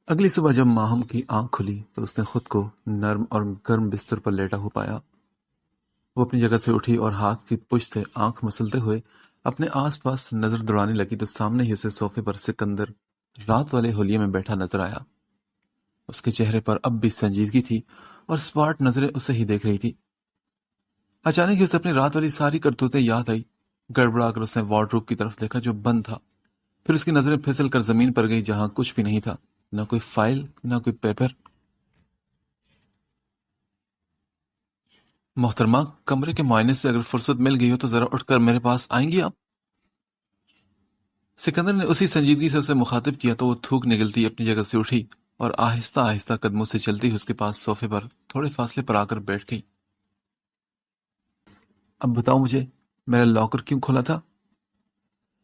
اگلی صبح جب ماہم کی آنکھ کھلی تو اس نے خود کو نرم اور گرم بستر پر لیٹا ہو پایا۔ وہ اپنی جگہ سے اٹھی اور ہاتھ کی پشت سے آنکھ مسلتے ہوئے اپنے آس پاس نظر دوڑانے لگی تو سامنے ہی اسے صوفے پر سکندر رات والے حلیے میں بیٹھا نظر آیا۔ اس کے چہرے پر اب بھی سنجیدگی تھی اور سپاٹ نظریں اسے ہی دیکھ رہی تھی۔ اچانک ہی اسے اپنی رات والی ساری کرتوتیں یاد آئی۔ گڑبڑا کر اس نے وارڈروب کی طرف دیکھا جو بند تھا۔ پھر اس کی نظریں پھسل کر زمین پر گئی جہاں کچھ بھی نہیں تھا، نہ کوئی فائل، نہ کوئی پیپر۔ محترمہ، کمرے کے معائنے سے اگر فرصت مل گئی ہو تو ذرا اٹھ کر میرے پاس آئیں گی آپ؟ سکندر نے اسی سنجیدگی سے اسے مخاطب کیا تو وہ تھوک نگلتی اپنی جگہ سے اٹھی اور آہستہ آہستہ قدموں سے چلتی اس کے پاس صوفے پر تھوڑے فاصلے پر آ کر بیٹھ گئی۔ اب بتاؤ مجھے، میرا لاکر کیوں کھولا تھا؟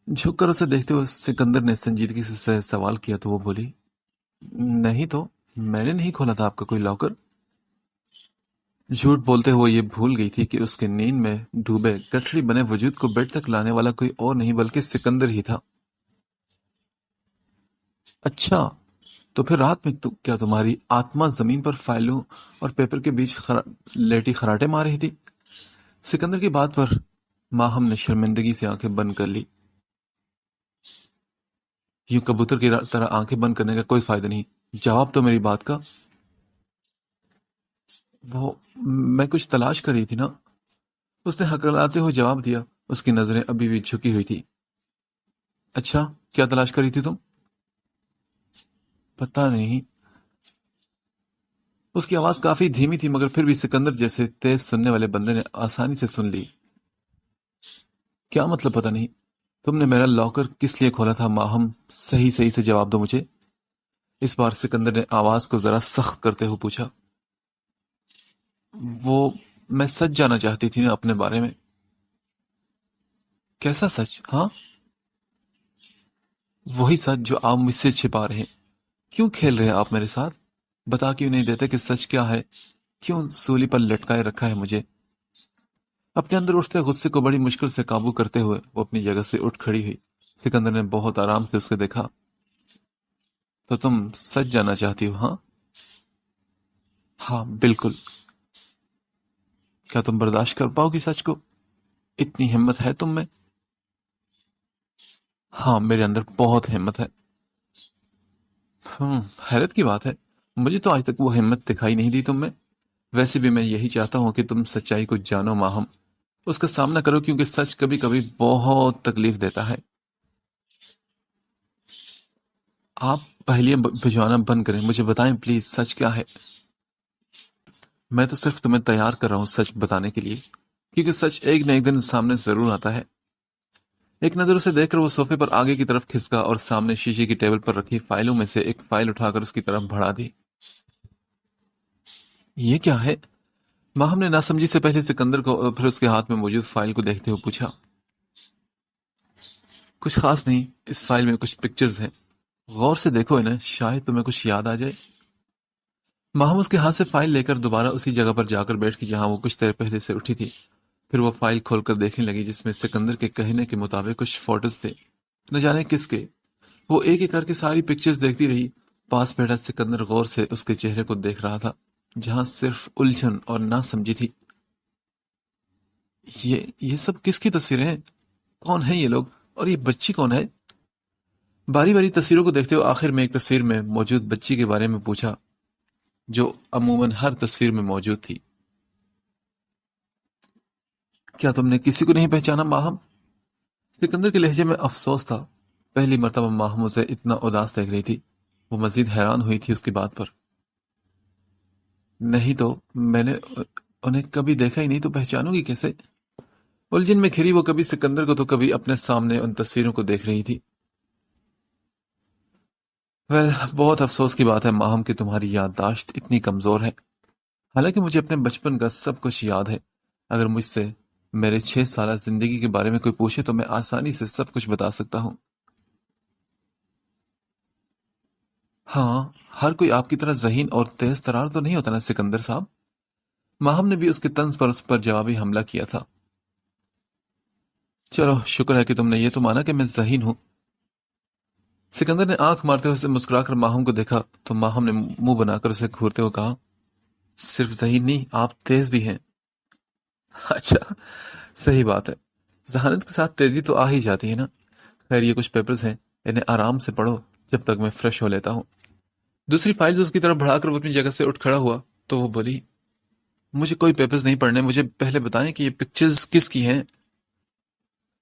جھک کر اسے دیکھتے ہوئے سکندر نے سنجیدگی سے سوال کیا تو وہ بولی، نہیں تو میں نے نہیں کھولا تھا آپ کا کوئی لاکر۔ جھوٹ بولتے ہوئے یہ بھول گئی تھی کہ اس کے نیند میں ڈوبے گٹھڑی بنے وجود کو بیڈ تک لانے والا کوئی اور نہیں بلکہ سکندر ہی تھا۔ اچھا، تو پھر رات میں کیا تمہاری آتما زمین پر فائلوں اور پیپر کے بیچ لیٹی خراٹے مار رہی تھی؟ سکندر کی بات پر ماہم نے شرمندگی سے آنکھیں بند کر لی۔ یوں کبوتر کی طرح آنکھیں بند کرنے کا کوئی فائدہ نہیں، جواب تو میری بات کا۔ وہ میں کچھ تلاش کر رہی تھی نا، اس نے ہکلاتے ہوئے جواب دیا۔ اس کی نظریں ابھی بھی جھکی ہوئی تھی۔ اچھا، کیا تلاش کر رہی تھی تم؟ پتہ نہیں۔ اس کی آواز کافی دھیمی تھی مگر پھر بھی سکندر جیسے تیز سننے والے بندے نے آسانی سے سن لی۔ کیا مطلب پتہ نہیں؟ تم نے میرا لاکر کس لیے کھولا تھا ماہم؟ صحیح سے جواب دو مجھے۔ اس بار سکندر نے آواز کو ذرا سخت کرتے ہوئے پوچھا۔ وہ میں سچ جانا چاہتی تھی نا اپنے بارے میں۔ کیسا سچ؟ ہاں، وہی سچ جو آپ مجھ سے چھپا رہے ہیں۔ کیوں کھیل رہے آپ میرے ساتھ؟ بتا کیوں نہیں دیتے کہ سچ کیا ہے؟ کیوں سولی پر لٹکائے رکھا ہے مجھے؟ اپنے اندر اٹھتے غصے کو بڑی مشکل سے قابو کرتے ہوئے وہ اپنی جگہ سے اٹھ کھڑی ہوئی۔ سکندر نے بہت آرام سے اسے دیکھا۔ تو تم سچ جاننا چاہتی ہو؟ ہاں ہاں بالکل۔ کیا تم برداشت کر پاؤ گی سچ کو؟ اتنی ہمت ہے تم میں؟ ہاں، میرے اندر بہت ہمت ہے۔ حیرت کی بات ہے، مجھے تو آج تک وہ ہمت دکھائی نہیں دی تم میں۔ ویسے بھی میں یہی چاہتا ہوں کہ تم سچائی کو جانو ماہم، اس کا سامنا کرو، کیونکہ سچ کبھی کبھی بہت تکلیف دیتا ہے۔ آپ پہلیاں بھجوانا بند کریں، مجھے بتائیں پلیز سچ کیا ہے؟ میں تو صرف تمہیں تیار کر رہا ہوں سچ بتانے کے لیے، کیونکہ سچ ایک نہ ایک دن سامنے ضرور آتا ہے۔ ایک نظر اسے دیکھ کر وہ صوفے پر آگے کی طرف کھسکا اور سامنے شیشے کی ٹیبل پر رکھی فائلوں میں سے ایک فائل اٹھا کر اس کی طرف بڑھا دی۔ یہ کیا ہے؟ ماہم نے ناسمجھی سے پہلے سکندر کو اور پھر اس کے ہاتھ میں موجود فائل کو دیکھتے ہوئے پوچھا۔ کچھ خاص نہیں، اس فائل میں کچھ پکچرز ہیں، غور سے دیکھو انہیں، شاید تمہیں کچھ یاد آ جائے۔ ماہم اس کے ہاتھ سے فائل لے کر دوبارہ اسی جگہ پر جا کر بیٹھ گئی جہاں وہ کچھ دیر پہلے سے اٹھی تھی۔ پھر وہ فائل کھول کر دیکھنے لگی جس میں سکندر کے کہنے کے مطابق کچھ فوٹوز تھے، نہ جانے کس کے۔ وہ ایک ایک کر کے ساری پکچرز دیکھتی رہی۔ پاس بیٹھا سکندر غور سے اس کے چہرے کو دیکھ رہا تھا جہاں صرف الجھن اور نہ سمجھی تھی۔ یہ سب کس کی تصویریں ہیں؟ کون ہیں یہ لوگ؟ اور یہ بچی کون ہے؟ باری باری تصویروں کو دیکھتے ہوئے آخر میں ایک تصویر میں موجود بچی کے بارے میں پوچھا جو عموماً ہر تصویر میں موجود تھی۔ کیا تم نے کسی کو نہیں پہچانا ماہم؟ سکندر کے لہجے میں افسوس تھا۔ پہلی مرتبہ ماہم اسے اتنا اداس دیکھ رہی تھی۔ وہ مزید حیران ہوئی تھی اس کی بات پر۔ نہیں تو میں نے انہیں کبھی دیکھا ہی نہیں، تو پہچانوں گی کیسے؟ الجھن میں کھری وہ کبھی سکندر کو تو کبھی اپنے سامنے ان تصویروں کو دیکھ رہی تھی۔ بہت افسوس کی بات ہے ماہم کہ تمہاری یادداشت اتنی کمزور ہے۔ حالانکہ مجھے اپنے بچپن کا سب کچھ یاد ہے۔ اگر مجھ سے میرے 6 سالہ زندگی کے بارے میں کوئی پوچھے تو میں آسانی سے سب کچھ بتا سکتا ہوں۔ ہاں، ہر کوئی آپ کی طرح ذہین اور تیز ترار تو نہیں ہوتا نا سکندر صاحب۔ ماہم نے بھی اس کے طنز پر اس پر جوابی حملہ کیا تھا۔ چلو شکر ہے کہ تم نے یہ تو مانا کہ میں ذہین ہوں۔ سکندر نے آنکھ مارتے ہوئے اسے مسکرا کر ماہم کو دیکھا تو ماہم نے منہ بنا کر اسے گھورتے ہوئے کہا، صرف ذہین نہیں، آپ تیز بھی ہیں۔ اچھا، صحیح بات ہے، ذہانت کے ساتھ تیزی تو آ ہی جاتی ہے نا۔ خیر، یہ کچھ پیپرز ہیں، انہیں آرام سے پڑھو جب تک میں فریش ہو لیتا ہوں۔ دوسری فائلز اس کی طرف بڑھا کر وہ اپنی جگہ سے اٹھ کھڑا ہوا تو وہ بولی، مجھے کوئی پیپرز نہیں پڑھنے، مجھے پہلے بتائیں کہ یہ پکچرز کس کی ہیں۔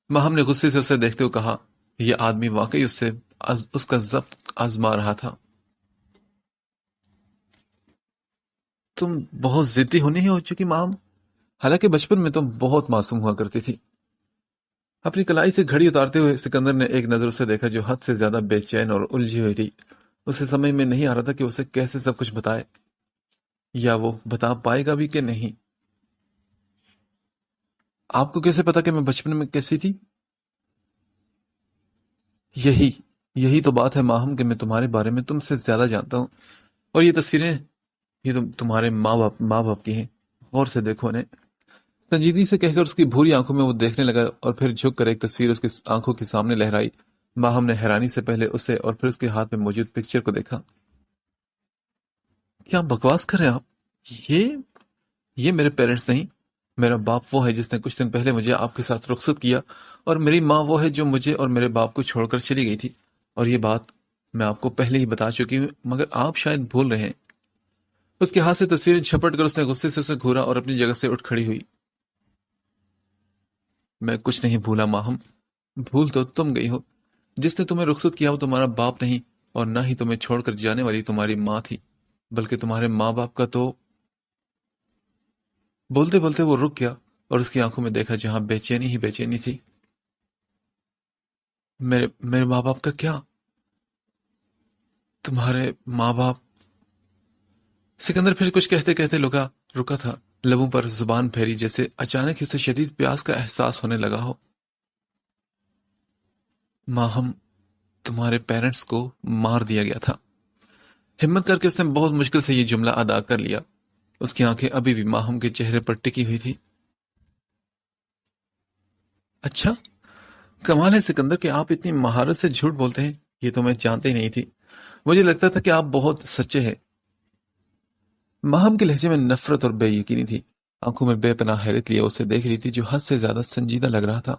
ماہم نے غصے سے اسے دیکھتے ہوئے کہا، یہ آدمی واقعی اس کا ضبط آزما رہا تھا۔ تم بہت ضدی ہونی ہو چکی ماہم، حالانکہ بچپن میں تم بہت معصوم ہوا کرتی تھی۔ اپنی کلائی سے گھڑی اتارتے ہوئے سکندر نے ایک نظر اسے دیکھا جو حد سے زیادہ بے چین اور الجھی ہوئی تھی۔ اسے سمجھ میں نہیں آ رہا تھا کہ اسے کیسے سب کچھ بتائے، یا وہ بتا پائے گا بھی کہ نہیں۔ آپ کو کیسے پتا کہ میں بچپن میں کیسی تھی؟ یہی تو بات ہے ماہم کہ میں تمہارے بارے میں تم سے زیادہ جانتا ہوں، اور یہ تصویریں، یہ تمہارے ماں باپ کی ہیں، غور سے دیکھو انہیں۔ سنجیدگی سے کہہ کر اس کی بھوری آنکھوں میں وہ دیکھنے لگا اور پھر جھک کر ایک تصویر اس کی آنکھوں کے سامنے لہرائی۔ ماہم نے حیرانی سے پہلے اسے اور پھر اس کے ہاتھ میں موجود پکچر کو دیکھا۔ کیا بکواس کر رہے ہیں آپ؟ یہ میرے پیرنٹس نہیں، میرا باپ وہ ہے جس نے کچھ دن پہلے مجھے آپ کے ساتھ رخصت کیا، اور میری ماں وہ ہے جو مجھے اور میرے باپ کو چھوڑ کر چلی گئی تھی، اور یہ بات میں آپ کو پہلے ہی بتا چکی ہوں، مگر آپ شاید بھول رہے ہیں۔ اس کے ہاتھ سے تصویریں جھپٹ کر اس نے غصے سے اسے گھورا اور اپنی جگہ سے اٹھ کھڑی ہوئی۔ میں کچھ نہیں بھولا ماہم، بھول تو تم گئی ہو۔ جس نے تمہیں رخصت کیا وہ تمہارا باپ نہیں، اور نہ ہی تمہیں چھوڑ کر جانے والی تمہاری ماں تھی، بلکہ تمہارے ماں باپ کا تو… بولتے بولتے وہ رک گیا اور اس کی آنکھوں میں دیکھا جہاں بے چینی ہی بے چینی تھی۔ میرے ماں باپ کا کیا؟ تمہارے ماں باپ… سکندر پھر کچھ کہتے کہتے رکا تھا، لبوں پر زبان پھیری جیسے اچانک ہی اسے شدید پیاس کا احساس ہونے لگا ہو۔ ماہم، تمہارے پیرنٹس کو مار دیا گیا تھا۔ ہمت کر کے اس نے بہت مشکل سے یہ جملہ ادا کر لیا۔ اس کی آنکھیں ابھی بھی ماہم کے چہرے پر ٹکی ہوئی تھی۔ اچھا، کمال ہے سکندر کہ آپ اتنی مہارت سے جھوٹ بولتے ہیں، یہ تو میں جانتے ہی نہیں تھی، مجھے لگتا تھا کہ آپ بہت سچے ہیں۔ ماہم کے لہجے میں نفرت اور بے یقینی تھی، آنکھوں میں بے پناہ حیرت لیے اسے دیکھ رہی تھی جو حد سے زیادہ سنجیدہ لگ رہا تھا۔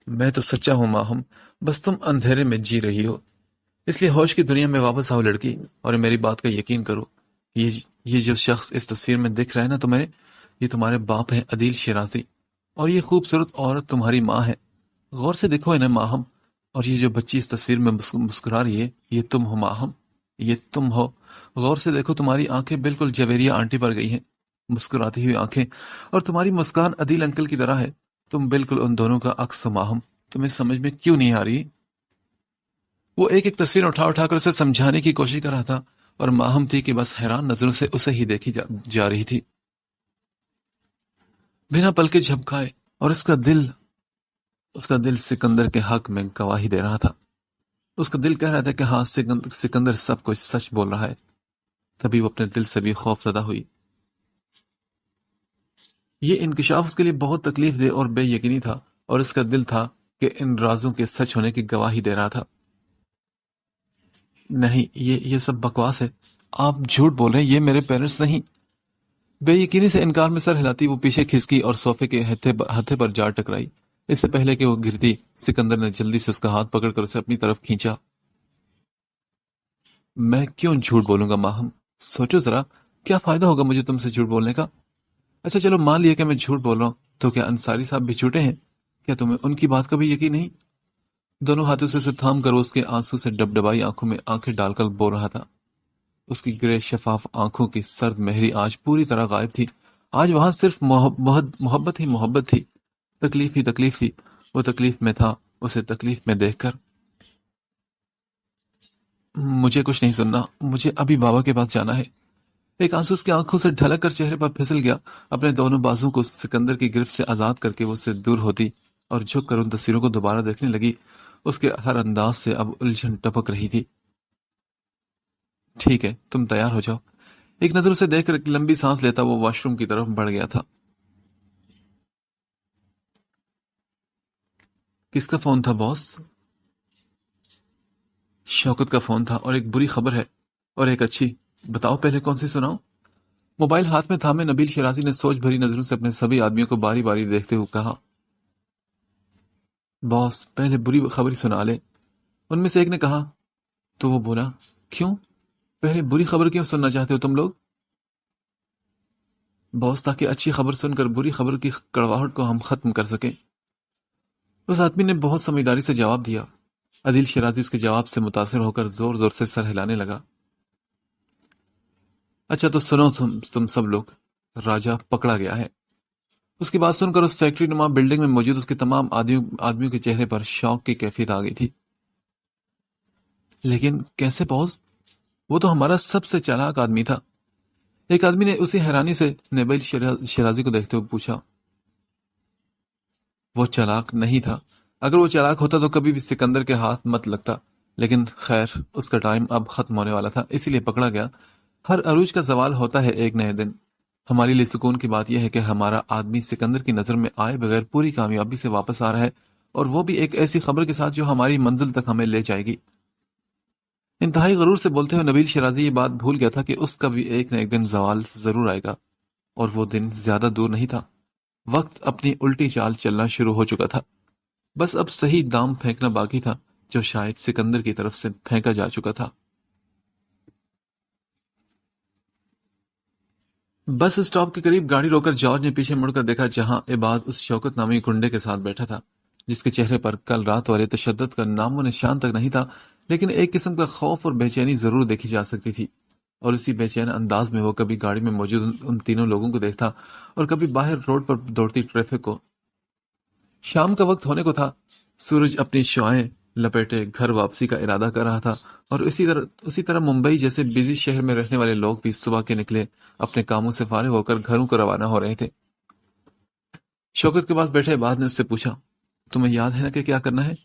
میں تو سچا ہوں ماہم، بس تم اندھیرے میں جی رہی ہو، اس لیے ہوش کی دنیا میں واپس آؤ لڑکی، اور میری بات کا یقین کرو۔ یہ جو شخص اس تصویر میں دکھ رہا ہے نا تمہیں، یہ تمہارے باپ ہیں عدیل شیرازی، اور یہ خوبصورت عورت تمہاری ماں ہے۔ غور سے دیکھو انہیں ماہم، اور یہ جو بچی اس تصویر میں مسکرا رہی ہے، یہ تم ہو ماہم، یہ تم ہو۔ غور سے دیکھو، تمہاری آنکھیں بالکل جویریہ آنٹی پر گئی ہیں، مسکراتی ہوئی آنکھیں، اور تمہاری مسکان عدیل انکل کی طرح ہے۔ تم بالکل ان دونوں کا عکس ہو ماہم، تمہیں سمجھ میں کیوں نہیں آ رہی؟ وہ ایک ایک تصویر اٹھا کر اسے سمجھانے کی کوشش کر رہا تھا، اور ماہم تھی کہ بس حیران نظروں سے اسے ہی دیکھی جا رہی تھی، بنا پلکے جھپکائے، اور اس کا دل سکندر کے حق میں گواہی دے رہا تھا۔ اس کا دل کہہ رہا تھا کہ ہاں، سکندر سب کچھ سچ بول رہا ہے۔ تبھی وہ اپنے دل سے بھی خوف زدہ ہوئی۔ یہ انکشاف اس کے لیے بہت تکلیف دہ اور بے یقینی تھا، اور اس کا دل تھا کہ ان رازوں کے سچ ہونے کی گواہی دے رہا تھا۔ نہیں، یہ سب بکواس ہے، آپ جھوٹ بول رہے ہیں، یہ میرے پیرنٹس نہیں۔ بے یقینی سے انکار میں سر ہلاتی وہ پیچھے کھسکی اور صوفے کے ہتھے پر جا ٹکرائی۔ اس سے پہلے کہ وہ گرتی، سکندر نے جلدی سے اس کا ہاتھ پکڑ کر اسے اپنی طرف کھینچا۔ میں کیوں جھوٹ بولوں گا ماہم؟ سوچو ذرا، کیا فائدہ ہوگا مجھے تم سے جھوٹ بولنے کا؟ اچھا چلو، مان لیا کہ میں جھوٹ بول رہا ہوں، تو کیا انصاری صاحب بھی جھوٹے ہیں؟ کیا تمہیں ان کی بات کا بھی یقین نہیں؟ دونوں ہاتھوں سے اسے تھام کر اس کے آنسو سے ڈبڈبائی آنکھوں میں آنکھیں ڈال کر بول رہا تھا۔ اس کی گرے شفاف آنکھوں کی سرد مہری آج پوری طرح غائب تھی۔ آج وہاں صرف محبت ہی محبت تھی، تکلیف ہی تکلیف تھی۔ وہ تکلیف میں تھا، اسے تکلیف میں دیکھ کر۔ مجھے کچھ نہیں سننا، مجھے ابھی بابا کے پاس جانا ہے۔ ایک آنسو اس کی آنکھوں سے ڈھلک کر چہرے پر پھسل گیا۔ اپنے دونوں بازو کو سکندر کی گرفت سے آزاد کر کے وہ اس سے دور ہوتی اور جھک کر ان تصویروں کو دوبارہ دیکھنے لگی۔ اس کے ہر انداز سے اب الجھن ٹپک رہی تھی۔ ٹھیک ہے، تم تیار ہو جاؤ۔ ایک نظر اسے دیکھ کر ایک لمبی سانس لیتا وہ واش روم کی طرف بڑھ گیا تھا۔ کس کا فون تھا باس؟ شوکت کا فون تھا، اور ایک بری خبر ہے اور ایک اچھی۔ بتاؤ پہلے کون سی سناؤ؟ موبائل ہاتھ میں تھامے نبیل شرازی نے سوچ بھری نظروں سے اپنے سبھی آدمیوں کو باری باری دیکھتے ہوئے کہا، باس پہلے بری خبر ہی سنا لے۔ ان میں سے ایک نے کہا۔ تو وہ بولا، کیوں؟ پہلے بری خبر کیوں سننا چاہتے ہو تم لوگ؟ باس تاکہ اچھی خبر سن کر بری خبر کی کڑواہٹ کو ہم ختم کر سکیں۔ اس آدمی نے بہت سمجھداری سے جواب دیا۔ عدیل شرازی اس کے جواب سے متاثر ہو کر زور زور سے سر ہلانے لگا۔ اچھا تو سنو تم سب لوگ، راجہ پکڑا گیا ہے۔ اس کی بات سن کر اس فیکٹری نما بلڈنگ میں موجود اس کے تمام آدمیوں کے چہرے پر شوق کی کیفیت آ گئی تھی۔ لیکن کیسے باس؟ وہ تو ہمارا سب سے چالاک آدمی تھا۔ ایک آدمی نے اسی حیرانی سے نبیل شرازی کو دیکھتے ہوئے پوچھا۔ وہ چالاک نہیں تھا۔ اگر وہ چالاک ہوتا تو کبھی بھی سکندر کے ہاتھ مت لگتا، لیکن خیر اس کا ٹائم اب ختم ہونے والا تھا، اسی لیے پکڑا گیا۔ ہر عروج کا زوال ہوتا ہے ایک نئے دن۔ ہمارے لیے سکون کی بات یہ ہے کہ ہمارا آدمی سکندر کی نظر میں آئے بغیر پوری کامیابی سے واپس آ رہا ہے، اور وہ بھی ایک ایسی خبر کے ساتھ جو ہماری منزل تک ہمیں لے جائے گی۔ انتہائی غرور سے بولتے ہوئے نبیل شرازی یہ بات بھول گیا تھا کہ اس کا بھی ایک نہ ایک دن زوال ضرور آئے گا، اور وہ دن زیادہ دور نہیں تھا۔ وقت اپنی الٹی چال چلنا شروع ہو چکا تھا، بس اب صحیح دام پھینکنا باقی تھا، جو شاید سکندر کی طرف سے پھینکا جا چکا تھا۔ بس اسٹاپ کے قریب گاڑی روک کر جارج نے پیچھے مڑ کر دیکھا، جہاں عباد اس شوکت نامی گنڈے کے ساتھ بیٹھا تھا، جس کے چہرے پر کل رات والے تشدد کا نام و نشان تک نہیں تھا، لیکن ایک قسم کا خوف اور بے چینی ضرور دیکھی جا سکتی تھی۔ اور اسی بے چین انداز میں وہ کبھی گاڑی میں موجود ان تینوں لوگوں کو دیکھتا اور کبھی باہر روڈ پر دوڑتی ٹریفک کو۔ شام کا وقت ہونے کو تھا، سورج اپنی شعاعیں لپیٹے گھر واپسی کا ارادہ کر رہا تھا، اور اسی طرح ممبئی جیسے بزی شہر میں رہنے والے لوگ بھی صبح کے نکلے اپنے کاموں سے فارغ ہو کر گھروں کو روانہ ہو رہے تھے۔ شوکت کے پاس بیٹھے بعد نے اس سے پوچھا، تمہیں یاد ہے نا کہ کیا کرنا ہے؟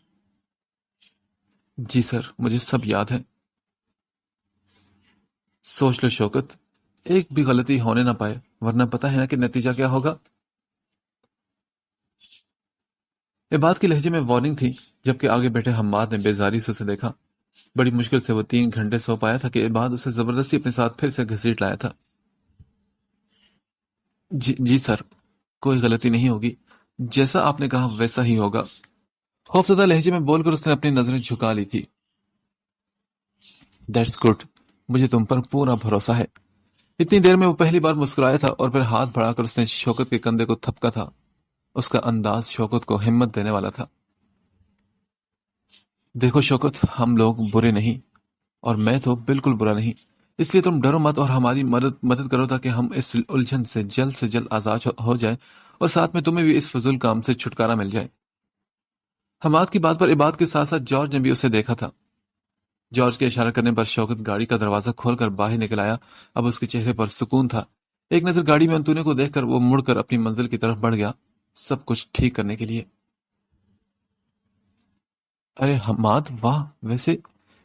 جی سر، مجھے سب یاد ہے۔ سوچ لو شوکت، ایک بھی غلطی ہونے نہ پائے، ورنہ پتہ ہے نا کہ نتیجہ کیا ہوگا۔ عباد کے لہجے میں وارننگ تھی، جبکہ آگے بیٹھے حماد نے بیزاری سے اسے دیکھا۔ بڑی مشکل سے وہ 3 گھنٹے سو پایا تھا کہ عباد اسے زبردستی اپنے ساتھ پھر سے گھسیٹ لایا تھا۔ جی سر، کوئی غلطی نہیں ہوگی، جیسا آپ نے کہا ویسا ہی ہوگا۔ خوفزدہ لہجے میں بول کر اس نے اپنی نظریں جھکا لی تھی۔ دیٹس گڈ، مجھے تم پر پورا بھروسہ ہے۔ اتنی دیر میں وہ پہلی بار مسکرایا تھا، اور پھر ہاتھ بڑھا کر اس نے شوکت کے کندھے کو تھپکا تھا۔ اس کا انداز شوکت کو ہمت دینے والا تھا۔ دیکھو شوکت، ہم لوگ برے نہیں، اور میں تو بالکل برا نہیں، اس لیے تم ڈرو مت اور ہماری مدد کرو تاکہ ہم اس الجھن سے جلد آزاد ہو جائیں، اور ساتھ میں تمہیں بھی اس فضول کام سے چھٹکارا مل جائے۔ حماد کی بات پر عباد کے ساتھ ساتھ جارج نے بھی اسے دیکھا تھا۔ جارج کے اشارہ کرنے پر شوکت گاڑی کا دروازہ کھول کر باہر نکل آیا۔ اب اس کے چہرے پر سکون تھا۔ ایک نظر گاڑی میں انتونے کو دیکھ کر وہ مڑ کر اپنی منزل کی طرف بڑھ گیا، سب کچھ ٹھیک کرنے کے لیے۔ ارے حماد، واہ، ویسے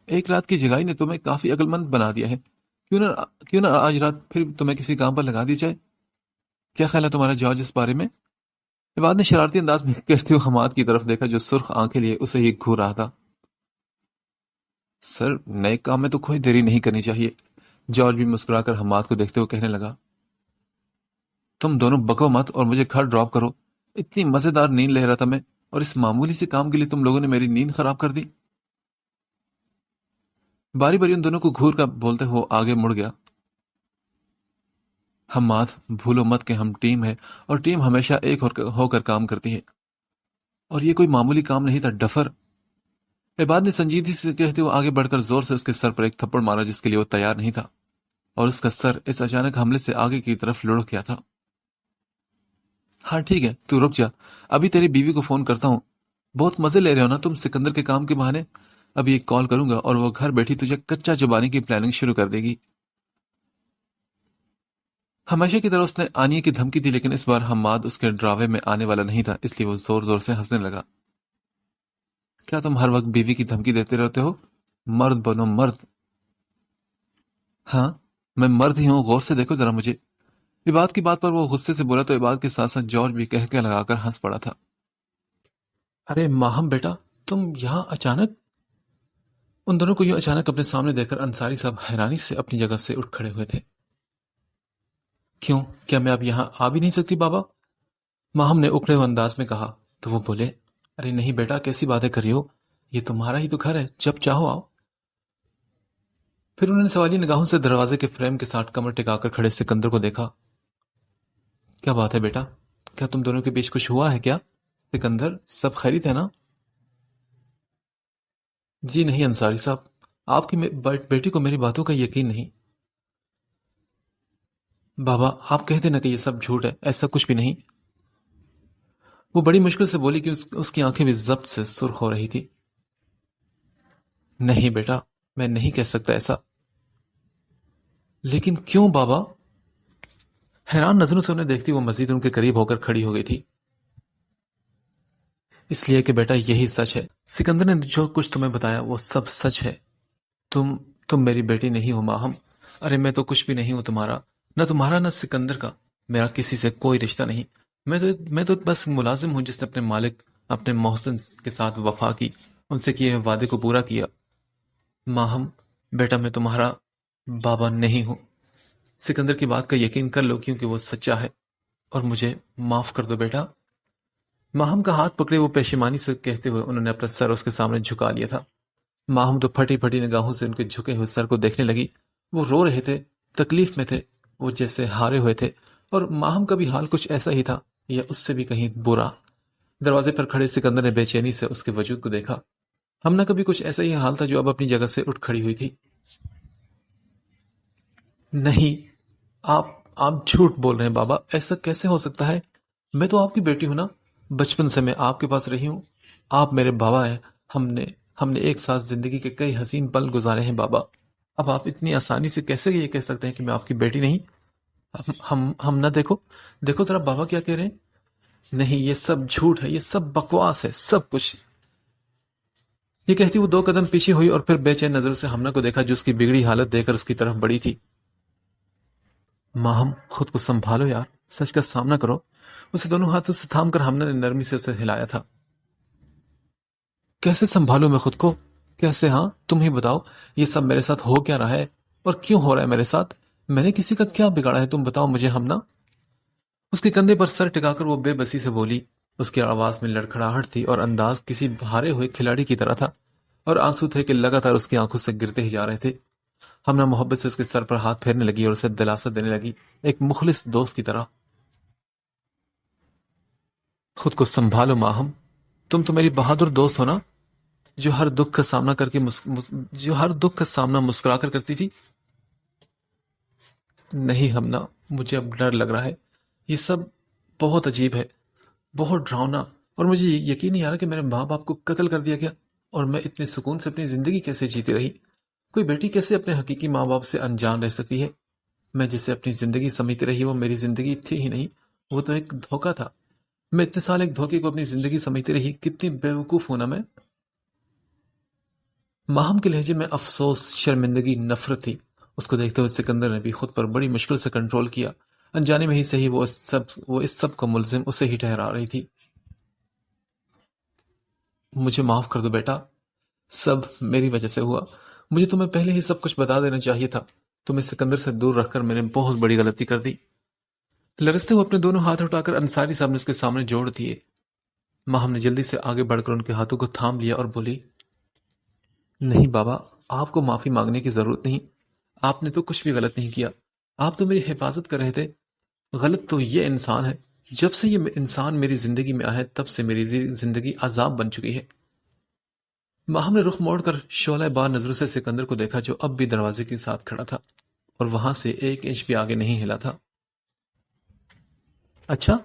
ایک رات کی جگائی نے تمہیں کافی عقل مند بنا دیا ہے۔ کیوں نہ آج رات پھر تمہیں کسی کام پر لگا دی جائے؟ کیا خیال ہے تمہارا جارج اس بارے میں؟ عباد نے شرارتی انداز میں کہتے ہوئے حماد کی طرف دیکھا، جو سرخ آنکھیں لیے اسے ہی گھور رہا تھا۔ سر، نئے کام میں تو کوئی دیری نہیں کرنی چاہیے۔ جارج بھی مسکرا کر حماد کو دیکھتے ہوئے کہنے لگا۔ تم دونوں بکو مت اور مجھے گھر ڈراپ کرو۔ اتنی مزیدار نیند لے رہا تھا میں، اور اس معمولی سے کام کے لیے تم لوگوں نے میری نیند خراب کر دی۔ باری باری ان دونوں کو گھور کر بولتے ہوئے آگے مڑ گیا۔ حماد، بھولو مت کہ ہم ٹیم ہے، اور ٹیم ہمیشہ ایک ہو کر کام کرتی ہے، اور یہ کوئی معمولی کام نہیں تھا ڈفر۔ عباد نے سنجیدگی سے کہتے ہوئے آگے بڑھ کر زور سے اس کے سر پر ایک تھپڑ مارا، جس کے لیے وہ تیار نہیں تھا، اور اس کا سر اس اچانک حملے سے آگے کی طرف لڑک گیا تھا۔ ہاں ٹھیک ہے، تو رک جا، ابھی تیری بیوی کو فون کرتا ہوں۔ بہت مزے لے رہے ہو نا تم سکندر کے کام کے بہانے؟ ابھی ایک کال کروں گا اور وہ گھر بیٹھی تجھے کچا چبانے کی پلاننگ شروع کر دے گی۔ ہمیشہ کی طرح اس نے آنیے کی دھمکی دی، لیکن اس بار حماد اس کے ڈراوے میں آنے والا نہیں تھا، اس لیے وہ زور زور سے ہنسنے لگا۔ کیا تم ہر وقت بیوی کی دھمکی دیتے رہتے ہو؟ مرد بنو مرد۔ ہاں، میں مرد ہی ہوں، غور سے دیکھو ذرا مجھے۔ عباد کی بات پر وہ غصے سے بولا تو عباد کے ساتھ ساتھ جارج بھی کہہ لگا کر ہنس پڑا تھا۔ ارے ماہم بیٹا، تم یہاں اچانک؟ ان دونوں کو یہ اچانک اپنے سامنے دیکھ کر انصاری صاحب حیرانی سے اپنی جگہ سے اٹھ کھڑے ہوئے تھے۔ کیوں، کیا میں اب یہاں آ بھی نہیں سکتی بابا؟ ماہم نے اکڑے ہوئے انداز میں کہا تو وہ بولے، ارے نہیں بیٹا، کیسی باتیں کر رہی ہو، یہ تمہارا ہی تو گھر ہے، جب چاہو آؤ۔ پھر انہوں نے سوالی نگاہوں سے دروازے کے فریم کے ساتھ کمر ٹکا کر کھڑے سکندر کو دیکھا۔ کیا بات ہے بیٹا، کیا تم دونوں کے بیچ کچھ ہوا ہے کیا؟ سکندر، سب خیریت ہے نا؟ جی نہیں انصاری صاحب، آپ کی بیٹی کو میری باتوں کا یقین نہیں۔ بابا آپ کہتے نا کہ یہ سب جھوٹ ہے، ایسا کچھ بھی نہیں۔ وہ بڑی مشکل سے بولی کہ اس کی آنکھیں بھی ضبط سے سرخ ہو رہی تھی۔ نہیں بیٹا، میں نہیں کہہ سکتا ایسا۔ لیکن کیوں بابا؟ حیران نظروں سے انہیں دیکھتی وہ مزید ان کے قریب ہو کر کھڑی ہو گئی تھی۔ اس لیے کہ بیٹا یہی سچ ہے، سکندر نے جو کچھ تمہیں بتایا وہ سب سچ ہے۔ تم میری بیٹی نہیں ہو ماہم۔ ارے میں تو کچھ بھی نہیں ہوں تمہارا، نہ تمہارا نہ سکندر کا، میرا کسی سے کوئی رشتہ نہیں۔ میں تو بس ملازم ہوں جس نے اپنے مالک اپنے محسن کے ساتھ وفا کی، ان سے کیے ہوئے وعدے کو پورا کیا۔ ماہم بیٹا، میں تمہارا بابا نہیں ہوں۔ سکندر کی بات کا یقین کر لو کیونکہ وہ سچا ہے، اور مجھے معاف کر دو بیٹا۔ ماہم کا ہاتھ پکڑے وہ پشیمانی سے کہتے ہوئے انہوں نے اپنا سر اس کے سامنے جھکا لیا تھا۔ ماہم تو پھٹی پھٹی نگاہوں سے ان کے جھکے ہوئے سر کو دیکھنے لگی۔ وہ رو رہے تھے، تکلیف میں تھے، وہ جیسے ہارے ہوئے تھے، اور ماہم کا بھی حال کچھ ایسا ہی تھا یا اس سے بھی کہیں برا۔ دروازے پر کھڑے سکندر نے بے چینی سے اس کے وجود کو دیکھا۔ ہمنا کا بھی کچھ ایسا ہی حال تھا جو اب اپنی جگہ سے اٹھ کھڑی ہوئی تھی۔ نہیں، آپ جھوٹ بول رہے ہیں بابا، ایسا کیسے ہو سکتا ہے؟ میں تو آپ کی بیٹی ہوں نا، بچپن سے میں آپ کے پاس رہی ہوں، آپ میرے بابا ہیں۔ ہم نے ایک ساتھ زندگی کے کئی حسین پل گزارے ہیں بابا۔ اب آپ اتنی آسانی سے کیسے یہ کہہ سکتے ہیں کہ میں آپ کی بیٹی نہیں؟ ہم نہ دیکھو ذرا بابا کیا کہہ رہے ہیں۔ نہیں، یہ سب جھوٹ ہے، یہ سب بکواس ہے، سب کچھ۔ یہ کہتی وہ 2 قدم پیچھے ہوئی اور پھر بے چین نظروں سے ہمنا کو دیکھا جو اس کی بگڑی حالت دیکھ کر اس کی طرف بڑی تھی۔ ماہم خود کو سنبھالو یار، سچ کا سامنا کرو۔ اسے دونوں ہاتھوں سے تھام کر ہمنا نے نرمی سے اسے ہلایا تھا۔ کیسے سنبھالوں میں خود کو؟ کیسے؟ ہاں تم ہی بتاؤ، یہ سب میرے ساتھ ہو کیا رہا ہے اور کیوں ہو رہا ہے میرے ساتھ؟ میں نے کسی کا کیا بگاڑا ہے، تم بتاؤ مجھے ہمنا۔ اس کے کندھے پر سر ٹکا کر وہ بے بسی سے بولی۔ اس کی آواز میں لڑکھڑاہٹ تھی اور انداز کسی ہارے ہوئے کھلاڑی کی طرح تھا، اور آنسو تھے کہ لگاتار اس کی آنکھوں سے گرتے ہی جا رہے تھے۔ ہمنا محبت سے اس کے سر پر ہاتھ پھیرنے لگی اور اسے دلاسا دینے لگی، ایک مخلص دوست کی طرح۔ خود کو سنبھالو ماہم، تم تو میری بہادر دوست ہو نا، جو ہر دکھ کا سامنا مسکرا کر کرتی تھی۔ نہیں ہمنا، مجھے اب ڈر لگ رہا ہے، یہ سب بہت عجیب ہے، بہت ڈراؤنا، اور مجھے یقین نہیں آ رہا کہ میرے ماں باپ کو قتل کر دیا گیا اور میں اتنے سکون سے اپنی زندگی کیسے جیتی رہی۔ کوئی بیٹی کیسے اپنے حقیقی ماں باپ سے انجان رہ سکتی ہے؟ میں جسے اپنی زندگی سمجھتی رہی وہ میری زندگی تھی ہی نہیں، وہ تو ایک دھوکہ تھا۔ میں اتنے سال ایک دھوکے کو اپنی زندگی سمجھتی رہی، کتنی بیوقوف ہوں نا میں۔ ماہم کے لہجے میں افسوس، شرمندگی، نفرت تھی۔ اس کو دیکھتے ہوئے سکندر نے بھی خود پر بڑی مشکل سے کنٹرول کیا، انجانے میں ہی صحیح وہ اس سب کا ملزم اسے ہی ٹھہرا رہی تھی۔ مجھے معاف کر دو بیٹا، سب میری وجہ سے ہوا، مجھے تمہیں پہلے ہی سب کچھ بتا دینا چاہیے تھا، تمہیں سکندر سے دور رکھ کر میں نے بہت بڑی غلطی کر دی۔ لرزتے ہوئے اپنے دونوں ہاتھ اٹھا کر انصاری صاحب نے اس کے سامنے جوڑ دیے۔ ماہم نے جلدی سے آگے بڑھ کر ان کے ہاتھوں کو تھام لیا اور بولی، نہیں بابا، آپ کو معافی مانگنے کی ضرورت نہیں، آپ نے تو کچھ بھی غلط نہیں کیا، آپ تو میری حفاظت کر رہے تھے۔ غلط تو یہ انسان ہے، جب سے یہ انسان میری زندگی میں آیا ہے تب سے میری زندگی عذاب بن چکی ہے۔ ماہم نے رخ موڑ کر شعلہ بار نظروں سے سکندر کو دیکھا جو اب بھی دروازے کے ساتھ کھڑا تھا اور وہاں سے 1 انچ بھی آگے نہیں ہلا تھا۔ اچھا،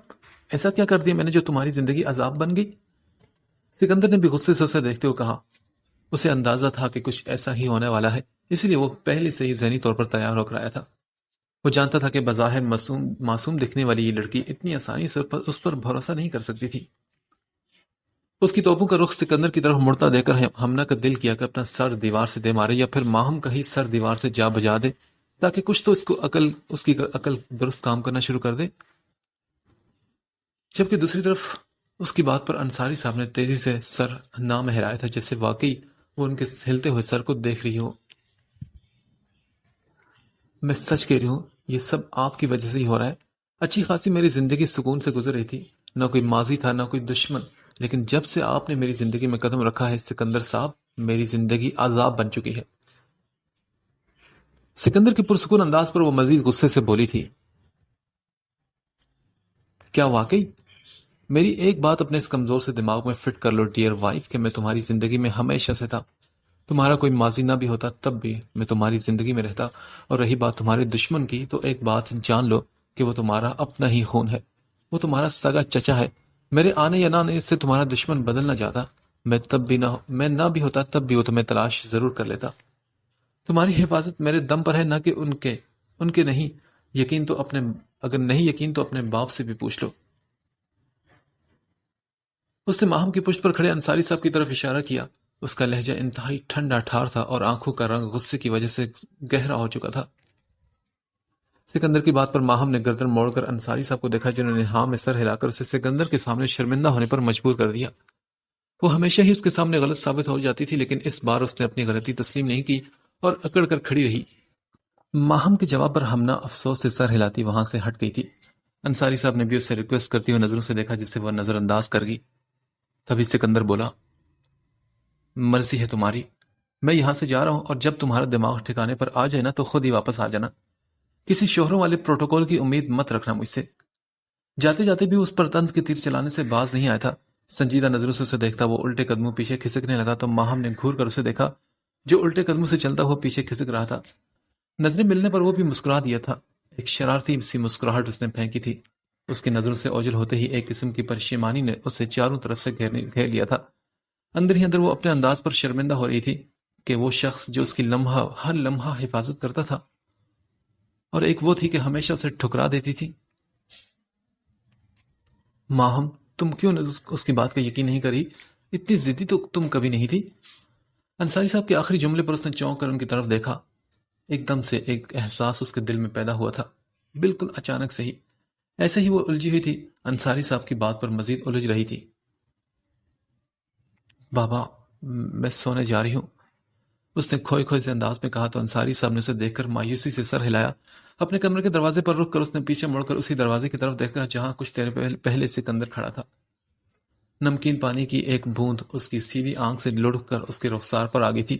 ایسا کیا کر دیا میں نے جو تمہاری زندگی عذاب بن گئی؟ سکندر نے بھی غصے سے اسے دیکھتے ہوئے کہا۔ اسے اندازہ تھا کہ کچھ ایسا ہی ہونے والا ہے، اس لیے وہ پہلے سے ہی ذہنی طور پر تیار ہو کر آیا تھا۔ وہ جانتا تھا کہ بظاہر معصوم دکھنے والی یہ لڑکی اتنی آسانی سے اس پر بھروسہ نہیں کر سکتی تھی۔ اس کی توپوں کا رخ سکندر کی طرف مڑتا دے کر ہمنا کا دل کیا کہ اپنا سر دیوار سے دے مارے یا پھر ماہم کا ہی سر دیوار سے جا بجا دے، تاکہ کچھ تو اس کی عقل درست کام کرنا شروع کر دے۔ جبکہ دوسری طرف اس کی بات پر انصاری صاحب نے تیزی سے سر نہ ہلایا تھا، جیسے واقعی وہ ان کے ہلتے ہوئے سر کو دیکھ رہی ہو۔ میں سچ کہہ رہی ہوں، یہ سب آپ کی وجہ سے ہی ہو رہا ہے۔ اچھی خاصی میری زندگی سکون سے گزر رہی تھی، نہ کوئی ماضی تھا نہ کوئی دشمن، لیکن جب سے آپ نے میری زندگی میں قدم رکھا ہے سکندر صاحب، میری زندگی عذاب بن چکی ہے۔ سکندر کے پرسکون انداز پر وہ مزید غصے سے بولی تھی، کیا واقعی؟ میری ایک بات اپنے اس کمزور سے دماغ میں فٹ کر لو ڈیئر وائف، کہ میں تمہاری زندگی میں ہمیشہ سے تھا۔ تمہارا کوئی ماضی نہ بھی ہوتا تب بھی میں تمہاری زندگی میں رہتا، اور رہی بات تمہارے دشمن کی، تو ایک بات جان لو کہ وہ تمہارا اپنا ہی خون ہے، وہ تمہارا سگا چچا ہے۔ میرے آنے یا نہ آنے سے تمہارا دشمن بدل نہ جاتا، میں نہ بھی ہوتا تب بھی وہ تمہیں تلاش ضرور کر لیتا۔ تمہاری حفاظت میرے دم پر ہے، نہ کہ ان کے نہیں۔ اگر نہیں یقین تو اپنے باپ سے بھی پوچھ لو۔ اس نے ماہم کی پشت پر کھڑے انصاری صاحب کی طرف اشارہ کیا۔ اس کا لہجہ انتہائی ٹھنڈا ٹھار تھا اور آنکھوں کا رنگ غصے کی وجہ سے گہرا ہو چکا تھا۔ سکندر کی بات پر ماہم نے گردن موڑ کر انصاری صاحب کو دیکھا، جنہوں نے ہاں میں سر ہلا کر اسے سکندر کے سامنے شرمندہ ہونے پر مجبور کر دیا۔ وہ ہمیشہ ہی اس کے سامنے غلط ثابت ہو جاتی تھی، لیکن اس بار اس نے اپنی غلطی تسلیم نہیں کی اور اکڑ کر کھڑی رہی۔ ماہم کے جواب پر ہمنا افسوس سے سر ہلاتی وہاں سے ہٹ گئی تھی۔ انصاری صاحب نے بھی اسے ریکویسٹ کرتی ہوئے نظروں سے دیکھا، جس سے وہ نظر انداز کر گئی۔ تبھی سکندر بولا، مرضی ہے تمہاری، میں یہاں سے جا رہا ہوں، اور جب تمہارا دماغ ٹھکانے پر آ جائے نا تو خود ہی واپس آ جانا۔ کسی شوہروں والے پروٹوکول کی امید مت رکھنا مجھ سے۔ جاتے جاتے بھی اس پر طنز کے تیر چلانے سے باز نہیں آیا تھا۔ سنجیدہ نظروں سے اسے دیکھتا وہ الٹے قدموں پیچھے کھسکنے لگا، تو ماہم نے گھور کر اسے دیکھا، جو الٹے قدموں سے چلتا ہوا پیچھے کھسک رہا تھا۔ نظریں ملنے پر وہ بھی مسکرا دیا تھا۔ ایک شرارتی سی مسکراہٹ اس نے پھینکی تھی۔ اس کی نظروں سے اوجھل ہوتے ہی ایک قسم کی پشیمانی نے اسے چاروں طرف سے گھیر لیا تھا۔ اندر ہی اندر وہ اپنے انداز پر شرمندہ ہو رہی تھی کہ وہ شخص جو اس کی ہر لمحہ حفاظت کرتا تھا، اور ایک وہ تھی کہ ہمیشہ اسے ٹھکرا دیتی تھی۔ ماہم، تم کیوں اس کی بات کا یقین نہیں کری؟ اتنی ضدی تو تم کبھی نہیں تھی۔ انصاری صاحب کے آخری جملے پر اس نے چونک کر ان کی طرف دیکھا۔ ایک دم سے ایک احساس اس کے دل میں پیدا ہوا تھا، بالکل اچانک سے ہی۔ ایسے ہی وہ الجھی ہوئی تھی، انصاری صاحب کی بات پر مزید الجھ رہی تھی۔ بابا، میں سونے جا رہی ہوں، اس نے کھوئے کھوئے سے انداز میں کہا، تو انصاری صاحب نے اسے دیکھ کر مایوسی سے سر ہلایا۔ اپنے کمرے کے دروازے پر رک کر اس نے پیچھے مڑ کر اسی دروازے کی طرف دیکھا جہاں کچھ دیر پہلے سکندر کھڑا تھا۔ نمکین پانی کی ایک بوند اس کی سیدھی آنکھ سے لڑک کر اس کے رخسار پر آ گئی تھی۔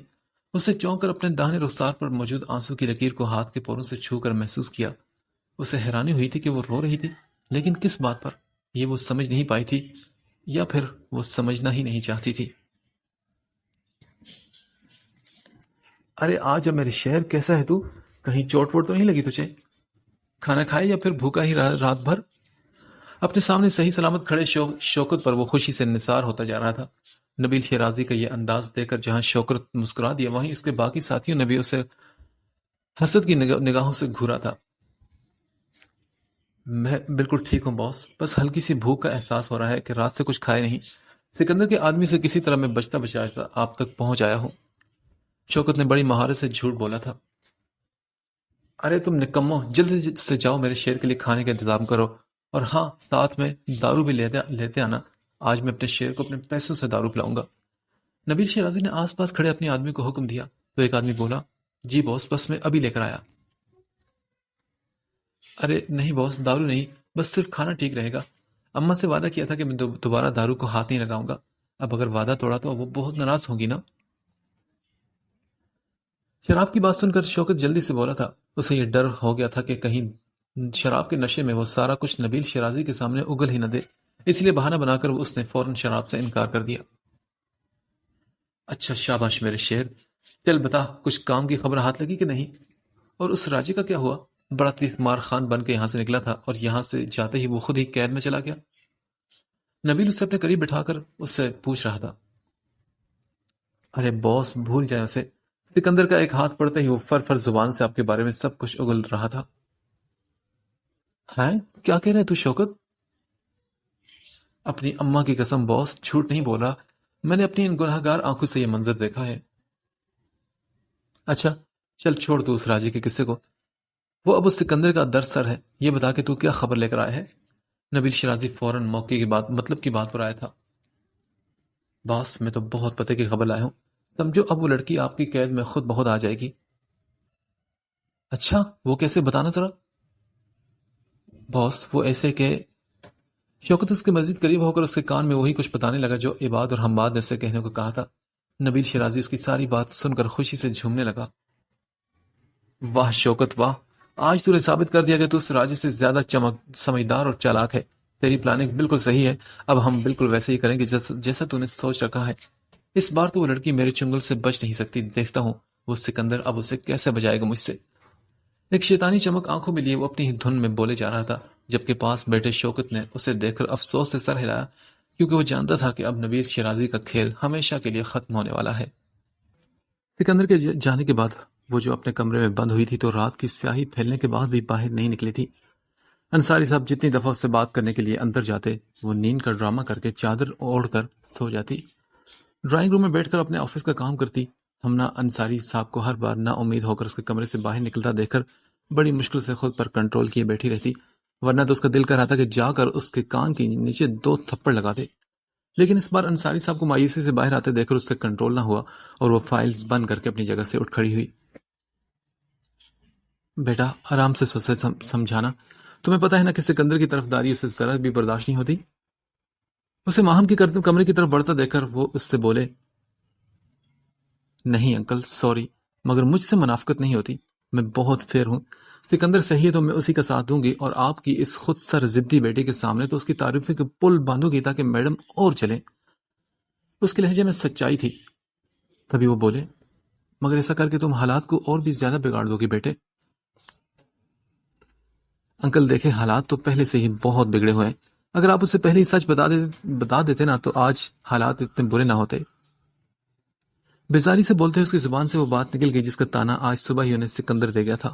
اس نے چونک کر اپنے داہنے رخسار پر موجود آنسو کی لکیر کو ہاتھ کے پوروں سے چھو کر محسوس کیا۔ اسے حیرانی ہوئی تھی کہ وہ رو رہی تھی، لیکن کس بات پر، یہ وہ سمجھ نہیں پائی تھی، یا پھر وہ سمجھنا ہی نہیں چاہتی تھی۔ ارے آج اب میرے شہر، کیسا ہے تو؟ کہیں چوٹ ووٹ تو نہیں لگی تجھے؟ کھانا کھائے یا پھر بھوکا ہی رات بھر؟ اپنے سامنے صحیح سلامت کھڑے شوکت پر وہ خوشی سے نثار ہوتا جا رہا تھا۔ نبیل شیرازی کا یہ انداز دیکھ کر جہاں شوکت مسکرا دیا، وہیں اس کے باقی ساتھیوں نے بھی اسے حسد کی نگاہوں سے گھورا تھا۔ میں بالکل ٹھیک ہوں باس، بس ہلکی سی بھوک کا احساس ہو رہا ہے کہ رات سے کچھ کھائے نہیں۔ سکندر کے آدمی سے کسی طرح میں بچتا بچاتا آپ تک پہنچ آیا ہوں۔ شوکت نے بڑی مہارت سے جھوٹ بولا تھا۔ ارے تم نکمو، جلد سے جاؤ میرے شیر کے لیے کھانے کا انتظام کرو، اور ہاں ساتھ میں دارو بھی لیتے آنا۔ آج میں اپنے شیر کو اپنے پیسوں سے دارو پلاؤں گا۔ نبیل شیرازی نے آس پاس کھڑے اپنے آدمی کو حکم دیا، تو ایک آدمی بولا، جی باس، بس میں ابھی لے کر آیا۔ ارے نہیں باس، دارو نہیں، بس صرف کھانا ٹھیک رہے گا۔ اماں سے وعدہ کیا تھا کہ میں دوبارہ دارو کو ہاتھ نہیں لگاؤں گا۔ اب اگر وعدہ توڑا تو وہ بہت ناراض ہوں گی نا۔ شراب کی بات سن کر شوکت جلدی سے بولا تھا۔ اسے یہ ڈر ہو گیا تھا کہ کہیں شراب کے نشے میں وہ سارا کچھ نبیل شیرازی کے سامنے اگل ہی نہ دے، اس لیے بہانہ بنا کر اس نے فوراً شراب سے انکار کر دیا۔ اچھا شاباش میرے شیر، چل بتا، کچھ کام کی خبر ہاتھ لگی کہ نہیں؟ اور اس راجی کا کیا ہوا؟ بڑا تیز مار خان بن کے یہاں سے نکلا تھا، اور یہاں سے جاتے ہی وہ خود ہی قید میں چلا گیا۔ نبیل اسے اپنے قریب بٹھا کر اس سے پوچھ رہا تھا۔ ارے باس، بھول جائیں اسے۔ سکندر کا ایک ہاتھ پڑتے ہی وہ فر زبان سے آپ کے بارے میں سب کچھ اگل رہا تھا۔ ہیں؟ کیا کہہ رہے تو شوکت؟ اپنی اماں کی قسم باس، جھوٹ نہیں بولا، میں نے اپنی ان گناہگار آنکھوں سے یہ منظر دیکھا ہے۔ اچھا چل چھوڑ تو اس راجی کے قصے کو، وہ اب اس سکندر کا درد سر ہے۔ یہ بتا کہ تو کیا خبر لے کر آیا ہے؟ نبیل شرازی فوراً موقع کی بات پر آیا تھا۔ باس، میں تو بہت پتے کی خبر لایا ہوں، سمجھو اب وہ لڑکی آپ کی قید میں خود بخود آ جائے گی۔ اچھا، وہ کیسے، بتانا ذرا۔ باس، وہ ایسے کہ شوکت اس کے مزید قریب ہو کر اس کے کان میں وہی کچھ بتانے لگا جو عباد اور حماد نے اسے کہنے کو کہا تھا۔ نبیل شرازی اس کی ساری بات سن کر خوشی سے جھومنے لگا۔ واہ شوکت واہ، آج تو نے ثابت کر دیا کہ تو اس راجے سے زیادہ سمجھدار اور چالاک ہے۔ تیری پلاننگ بالکل صحیح ہے، اب ہم بالکل ویسے ہی کریں گے جیسا تو نے سوچ رکھا ہے۔ اس بار تو وہ لڑکی میرے چنگل سے بچ نہیں سکتی، دیکھتا ہوں وہ سکندر اب اسے کیسے بجائے گا مجھ سے۔ ایک شیطانی چمک آنکھوں میں لیے وہ اپنی ہی دھن میں بولے جا رہا تھا، جبکہ پاس بیٹھے شوکت نے اسے دیکھ کر افسوس سے سر ہلایا، کیونکہ وہ جانتا تھا کہ اب نبیل شرازی کا کھیل ہمیشہ کے لیے ختم ہونے والا ہے۔ سکندر کے جانے کے بعد وہ جو اپنے کمرے میں بند ہوئی تھی تو رات کی سیاہی پھیلنے کے بعد بھی باہر نہیں نکلی تھی۔ انصاری صاحب جتنی دفعہ اس سے بات کرنے کے لیے اندر جاتے، وہ نیند کا ڈرامہ کر کے چادر اوڑھ کر سو جاتی۔ ڈرائنگ روم میں بیٹھ کر اپنے آفس کا کام کرتی۔ ہمنا انصاری صاحب کو ہر بار نا امید ہو کر اس کے کمرے سے باہر نکلتا دیکھ کر بڑی مشکل سے خود پر کنٹرول کیے بیٹھی رہتی، ورنہ تو اس کا دل کر رہا تھا کہ جا کر اس کے کان کے نیچے 2 تھپڑ لگا دے۔ لیکن اس بار انصاری صاحب کو مایوسی سے باہر آتے دیکھ کر اس سے کنٹرول نہ ہوا اور وہ فائلز بند کر کے اپنی جگہ سے اٹھ کھڑی ہوئی۔ بیٹا آرام سے سوچے سمجھانا، تمہیں پتا ہے نا کہ سکندر کی طرفداری اسے ذرا بھی برداشت نہیں ہوتی۔ اسے ماہم کی کمرے کی طرف بڑھتا دیکھ کر وہ اس سے بولے، نہیں انکل سوری، مگر مجھ سے منافقت نہیں ہوتی، میں بہت فیئر ہوں۔ سکندر صحیح ہے تو میں اسی کا ساتھ دوں گی، اور آپ کی اس خود سر ضدی بیٹے کے سامنے تو اس کی تعریفیں کے پل باندھوں گی تاکہ میڈم اور چلیں۔ اس کے لہجے میں سچائی تھی۔ تبھی وہ بولے، مگر ایسا کر کے تم حالات کو اور بھی زیادہ بگاڑ دو گی بیٹے۔ انکل دیکھے حالات تو پہلے سے ہی بہت بگڑے ہوئے ہیں، اگر آپ اسے پہلے ہی سچ بتا دیتے نا تو آج حالات اتنے برے نہ ہوتے۔ بیزاری سے بولتے اس کی زبان سے وہ بات نکل گئی جس کا تانا آج صبح ہی انہیں سکندر دے گیا تھا۔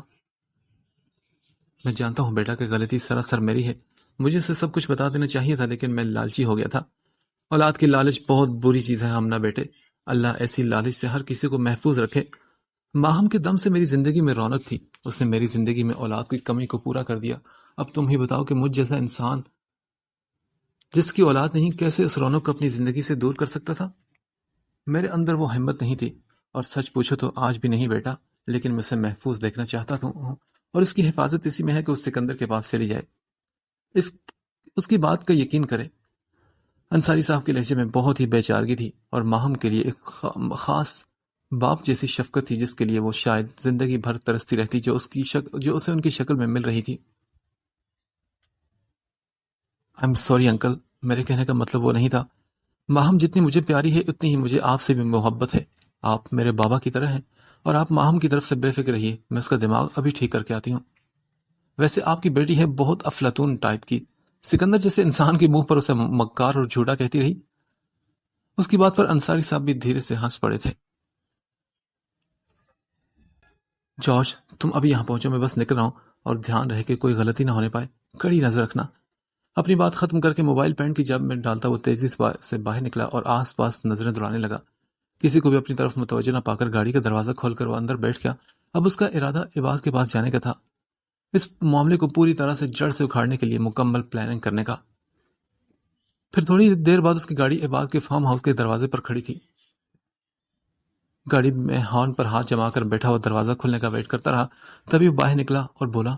میں جانتا ہوں بیٹا کہ غلطی سراسر میری ہے، مجھے اسے سب کچھ بتا دینا چاہیے تھا، لیکن میں لالچی ہو گیا تھا۔ اولاد کی لالچ بہت بری چیز ہے ہم نہ بیٹے، اللہ ایسی لالچ سے ہر کسی کو محفوظ رکھے۔ ماہم کے دم سے میری زندگی میں رونق تھی، اس نے میری زندگی میں اولاد کی کمی کو پورا کر دیا۔ اب تم ہی بتاؤ کہ مجھ جیسا انسان جس کی اولاد نہیں کیسے اس رونق کو اپنی زندگی سے دور کر سکتا تھا؟ میرے اندر وہ ہمت نہیں تھی، اور سچ پوچھو تو آج بھی نہیں بیٹا، لیکن میں اسے محفوظ دیکھنا چاہتا ہوں، اور اس کی حفاظت اسی میں ہے کہ اس سکندر کے پاس چلی جائے۔ اس کی بات کا یقین کرے۔ انصاری صاحب کے لہجے میں بہت ہی بے چارگی تھی، اور ماہم کے لیے ایک خاص باپ جیسی شفقت تھی جس کے لیے وہ شاید زندگی بھر ترستی رہتی، جو اسے ان کی شکل میں مل رہی تھی۔ I'm sorry انکل، میرے کہنے کا مطلب وہ نہیں تھا۔ ماہم جتنی مجھے پیاری ہے اتنی ہی مجھے آپ سے بھی محبت ہے۔ آپ میرے بابا کی طرح ہیں، اور آپ ماہم کی طرف سے بے فکر رہیے، میں اس کا دماغ ابھی ٹھیک کر کے آتی ہوں۔ ویسے آپ کی بیٹی ہے بہت افلاطون ٹائپ کی، سکندر جیسے انسان کے منہ پر اسے مکار اور جھوٹا کہتی رہی۔ اس کی بات پر انصاری صاحب بھی دھیرے سے ہنس پڑے تھے۔ جارج، تم ابھی یہاں پہنچو، میں بس نکل رہا ہوں، اور دھیان رہے کہ کوئی غلطی نہ ہونے پائے، کڑی نظر رکھنا۔ اپنی بات ختم کر کے موبائل پینٹ کی جیب میں ڈالتا وہ تیزی سے باہر نکلا اور آس پاس نظریں دوڑانے لگا۔ کسی کو بھی اپنی طرف متوجہ نہ پا کر گاڑی کا دروازہ کھول کر وہ اندر بیٹھ گیا۔ اب اس کا ارادہ عباد کے پاس جانے کا تھا، اس معاملے کو پوری طرح سے جڑ سے اکھاڑنے کے لیے مکمل پلاننگ کرنے کا۔ پھر تھوڑی دیر بعد اس کی گاڑی عباد کے فارم ہاؤس کے دروازے پر کھڑی تھی۔ گاڑی میں ہارن پر ہاتھ جما کر بیٹھا وہ دروازہ کھلنے کا ویٹ کرتا رہا، تبھی وہ باہر نکلا اور بولا،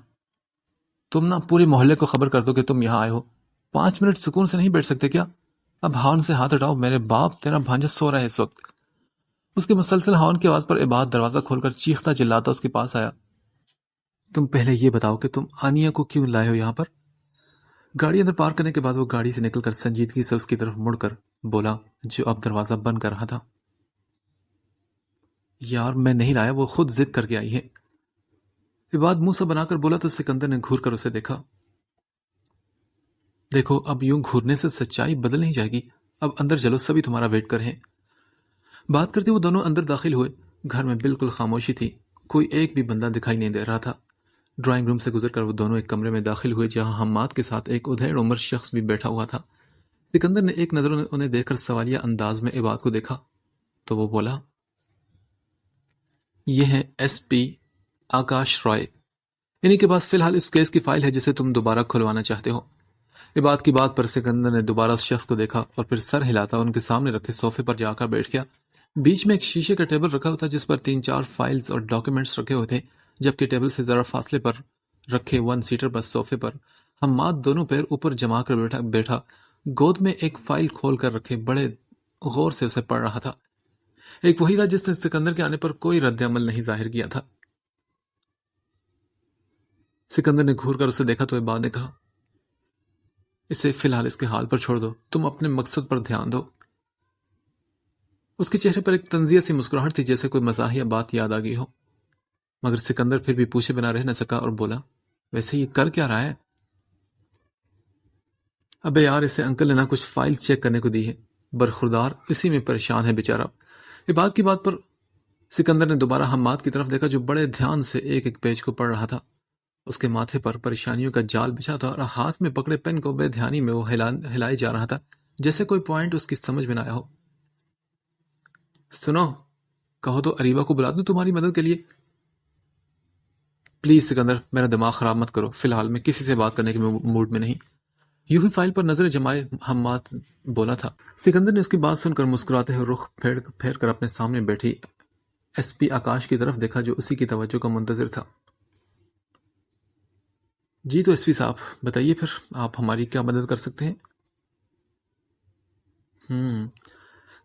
تم نا پورے محلے کو خبر کر دو کہ تم یہاں آئے ہو، 5 منٹ سکون سے نہیں بیٹھ سکتے کیا؟ اب ہارن سے ہاتھ ہٹاؤ، میرے باپ تیرا بھانجا سو رہا ہے اس وقت۔ اس کے مسلسل ہارن کی آواز پر عباد دروازہ کھول کر چیختا چلاتا اس کے پاس آیا۔ تم پہلے یہ بتاؤ کہ تم آنیا کو کیوں لائے ہو یہاں پر؟ گاڑی اندر پارک کرنے کے بعد وہ گاڑی سے نکل کر سنجیدگی سے اس کی طرف مڑ کر بولا، جو اب دروازہ بند کر رہا تھا، یار میں نہیں لایا، وہ خود ضد کر کے آئی ہے۔ عباد منہ سا بنا کر بولا تو سکندر نے گھور کر اسے دیکھا۔ دیکھو اب یوں گھورنے سے سچائی بدل نہیں جائے گی، اب اندر چلو، سبھی تمہارا ویٹ کر ہیں۔ بات کرتے وہ دونوں اندر داخل ہوئے۔ گھر میں بالکل خاموشی تھی، کوئی ایک بھی بندہ دکھائی نہیں دے رہا تھا۔ ڈرائنگ روم سے گزر کر وہ دونوں ایک کمرے میں داخل ہوئے جہاں حماد کے ساتھ ایک ادھیڑ عمر شخص بھی بیٹھا ہوا تھا۔ سکندر نے ایک نظر انہیں دیکھ کر سوالیہ انداز میں عباد کو دیکھا تو وہ بولا، یہ ہے ایس پی آکاش رائے، انہی کے پاس فی الحال اس کیس کی فائل ہے جسے تم دوبارہ کھلوانا چاہتے ہو۔ یہ بات کی بات پر سکندر نے دوبارہ اس شخص کو دیکھا اور پھر سر ہلاتا ان کے سامنے رکھے صوفے پر جا کر بیٹھ گیا۔ بیچ میں ایک شیشے کا ٹیبل رکھا ہوا تھا جس پر 3-4 فائلز اور ڈاکیومنٹس رکھے ہوئے تھے، جبکہ ٹیبل سے ذرا فاصلے پر رکھے 1 سیٹر بس صوفے پر حماد دونوں پیر اوپر جما کر بیٹھا گود میں ایک فائل کھول کر رکھے بڑے غور سے اسے پڑھ رہا تھا۔ ایک وہی تھا جس نے سکندر کے آنے پر کوئی رد عمل نہیں ظاہر کیا تھا۔ سکندر نے گھور کر اسے دیکھا تو عباد نے کہا، اسے فی الحال اس کے حال پر چھوڑ دو، تم اپنے مقصد پر دھیان دو۔ اس کے چہرے پر ایک طنزیہ سی مسکراہٹ تھی، جیسے کوئی مزاحیہ بات یاد آ گئی ہو، مگر سکندر پھر بھی پوچھے بنا رہ نہ سکا اور بولا، ویسے یہ کر کیا رہا ہے؟ ابے یار، اسے انکل نے نہ کچھ فائل چیک کرنے کو دی ہے، برخوردار اسی میں پریشان ہے بیچارہ۔ یہ بات کی بات پر سکندر نے دوبارہ حماد کی طرف دیکھا جو بڑے دھیان سے ایک ایک پیج کو پڑھ رہا تھا۔ اس کے ماتھے پر پریشانیوں کا جال بچھا تھا اور ہاتھ میں پکڑے پین کو بے دھیانی میں وہ ہلائے جا رہا تھا، جیسے کوئی پوائنٹ اس کی سمجھ میں نہ آیا ہو۔ سنو، کہو تو اریبہ کو بلا دوں تمہاری مدد کے لیے؟ پلیز سکندر، میرا دماغ خراب مت کرو، فی الحال میں کسی سے بات کرنے کے موڈ میں نہیں۔ یوں ہی فائل پر نظر جمائے حماد بولا تھا۔ سکندر نے اس کی بات سن کر مسکراتے ہوئے رخ پھیر کر اپنے سامنے بیٹھی ایس پی آکاش کی طرف دیکھا جو اسی کی توجہ کا منتظر تھا۔ جی تو ایس پی صاحب بتائیے پھر آپ ہماری کیا مدد کر سکتے ہیں؟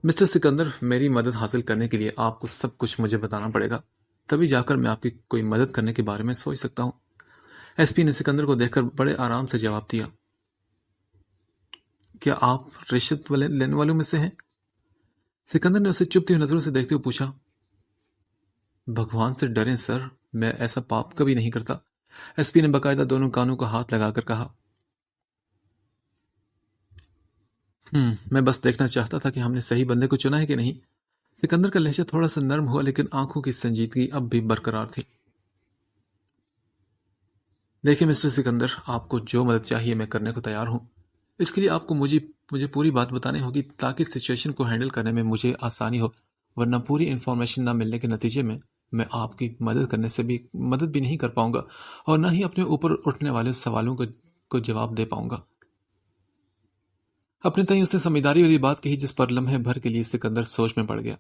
مسٹر سکندر، میری مدد حاصل کرنے کے لیے آپ کو سب کچھ مجھے بتانا پڑے گا، تبھی جا کر میں آپ کی کوئی مدد کرنے کے بارے میں سوچ سکتا ہوں۔ ایس پی نے سکندر کو دیکھ کر بڑے آرام سے جواب دیا۔ کیا آپ رشوت لینے والوں میں سے ہیں؟ سکندر نے اسے چپتی ہوئی نظروں سے دیکھتے ہوئے پوچھا۔ بھگوان سے ڈریں سر، میں ایسا پاپ کبھی نہیں کرتا، ایس پی نے باقاعدہ دونوں کانوں کو ہاتھ لگا کر کہا۔ میں بس دیکھنا چاہتا تھا کہ ہم نے صحیح بندے کو چنا ہے کہ نہیں۔ سکندر کا لہجہ تھوڑا سا نرم ہوا، لیکن آنکھوں کی سنجیدگی اب بھی برقرار تھی۔ دیکھیں مسٹر سکندر، آپ کو جو مدد چاہیے میں کرنے کو تیار ہوں۔ اس کے لیے آپ کو مجھے پوری بات بتانی ہوگی تاکہ سچویشن کو ہینڈل کرنے میں مجھے آسانی ہو، ورنہ پوری انفارمیشن نہ ملنے کے نتیجے میں آپ کی مدد بھی نہیں کر پاؤں گا اور نہ ہی اپنے اوپر اٹھنے والے سوالوں کو جواب دے پاؤں گا۔ اپنے تئیں اس نے سمجھداری والی بات کہی جس پر لمحے بھر کے لیے سکندر سوچ میں پڑ گیا۔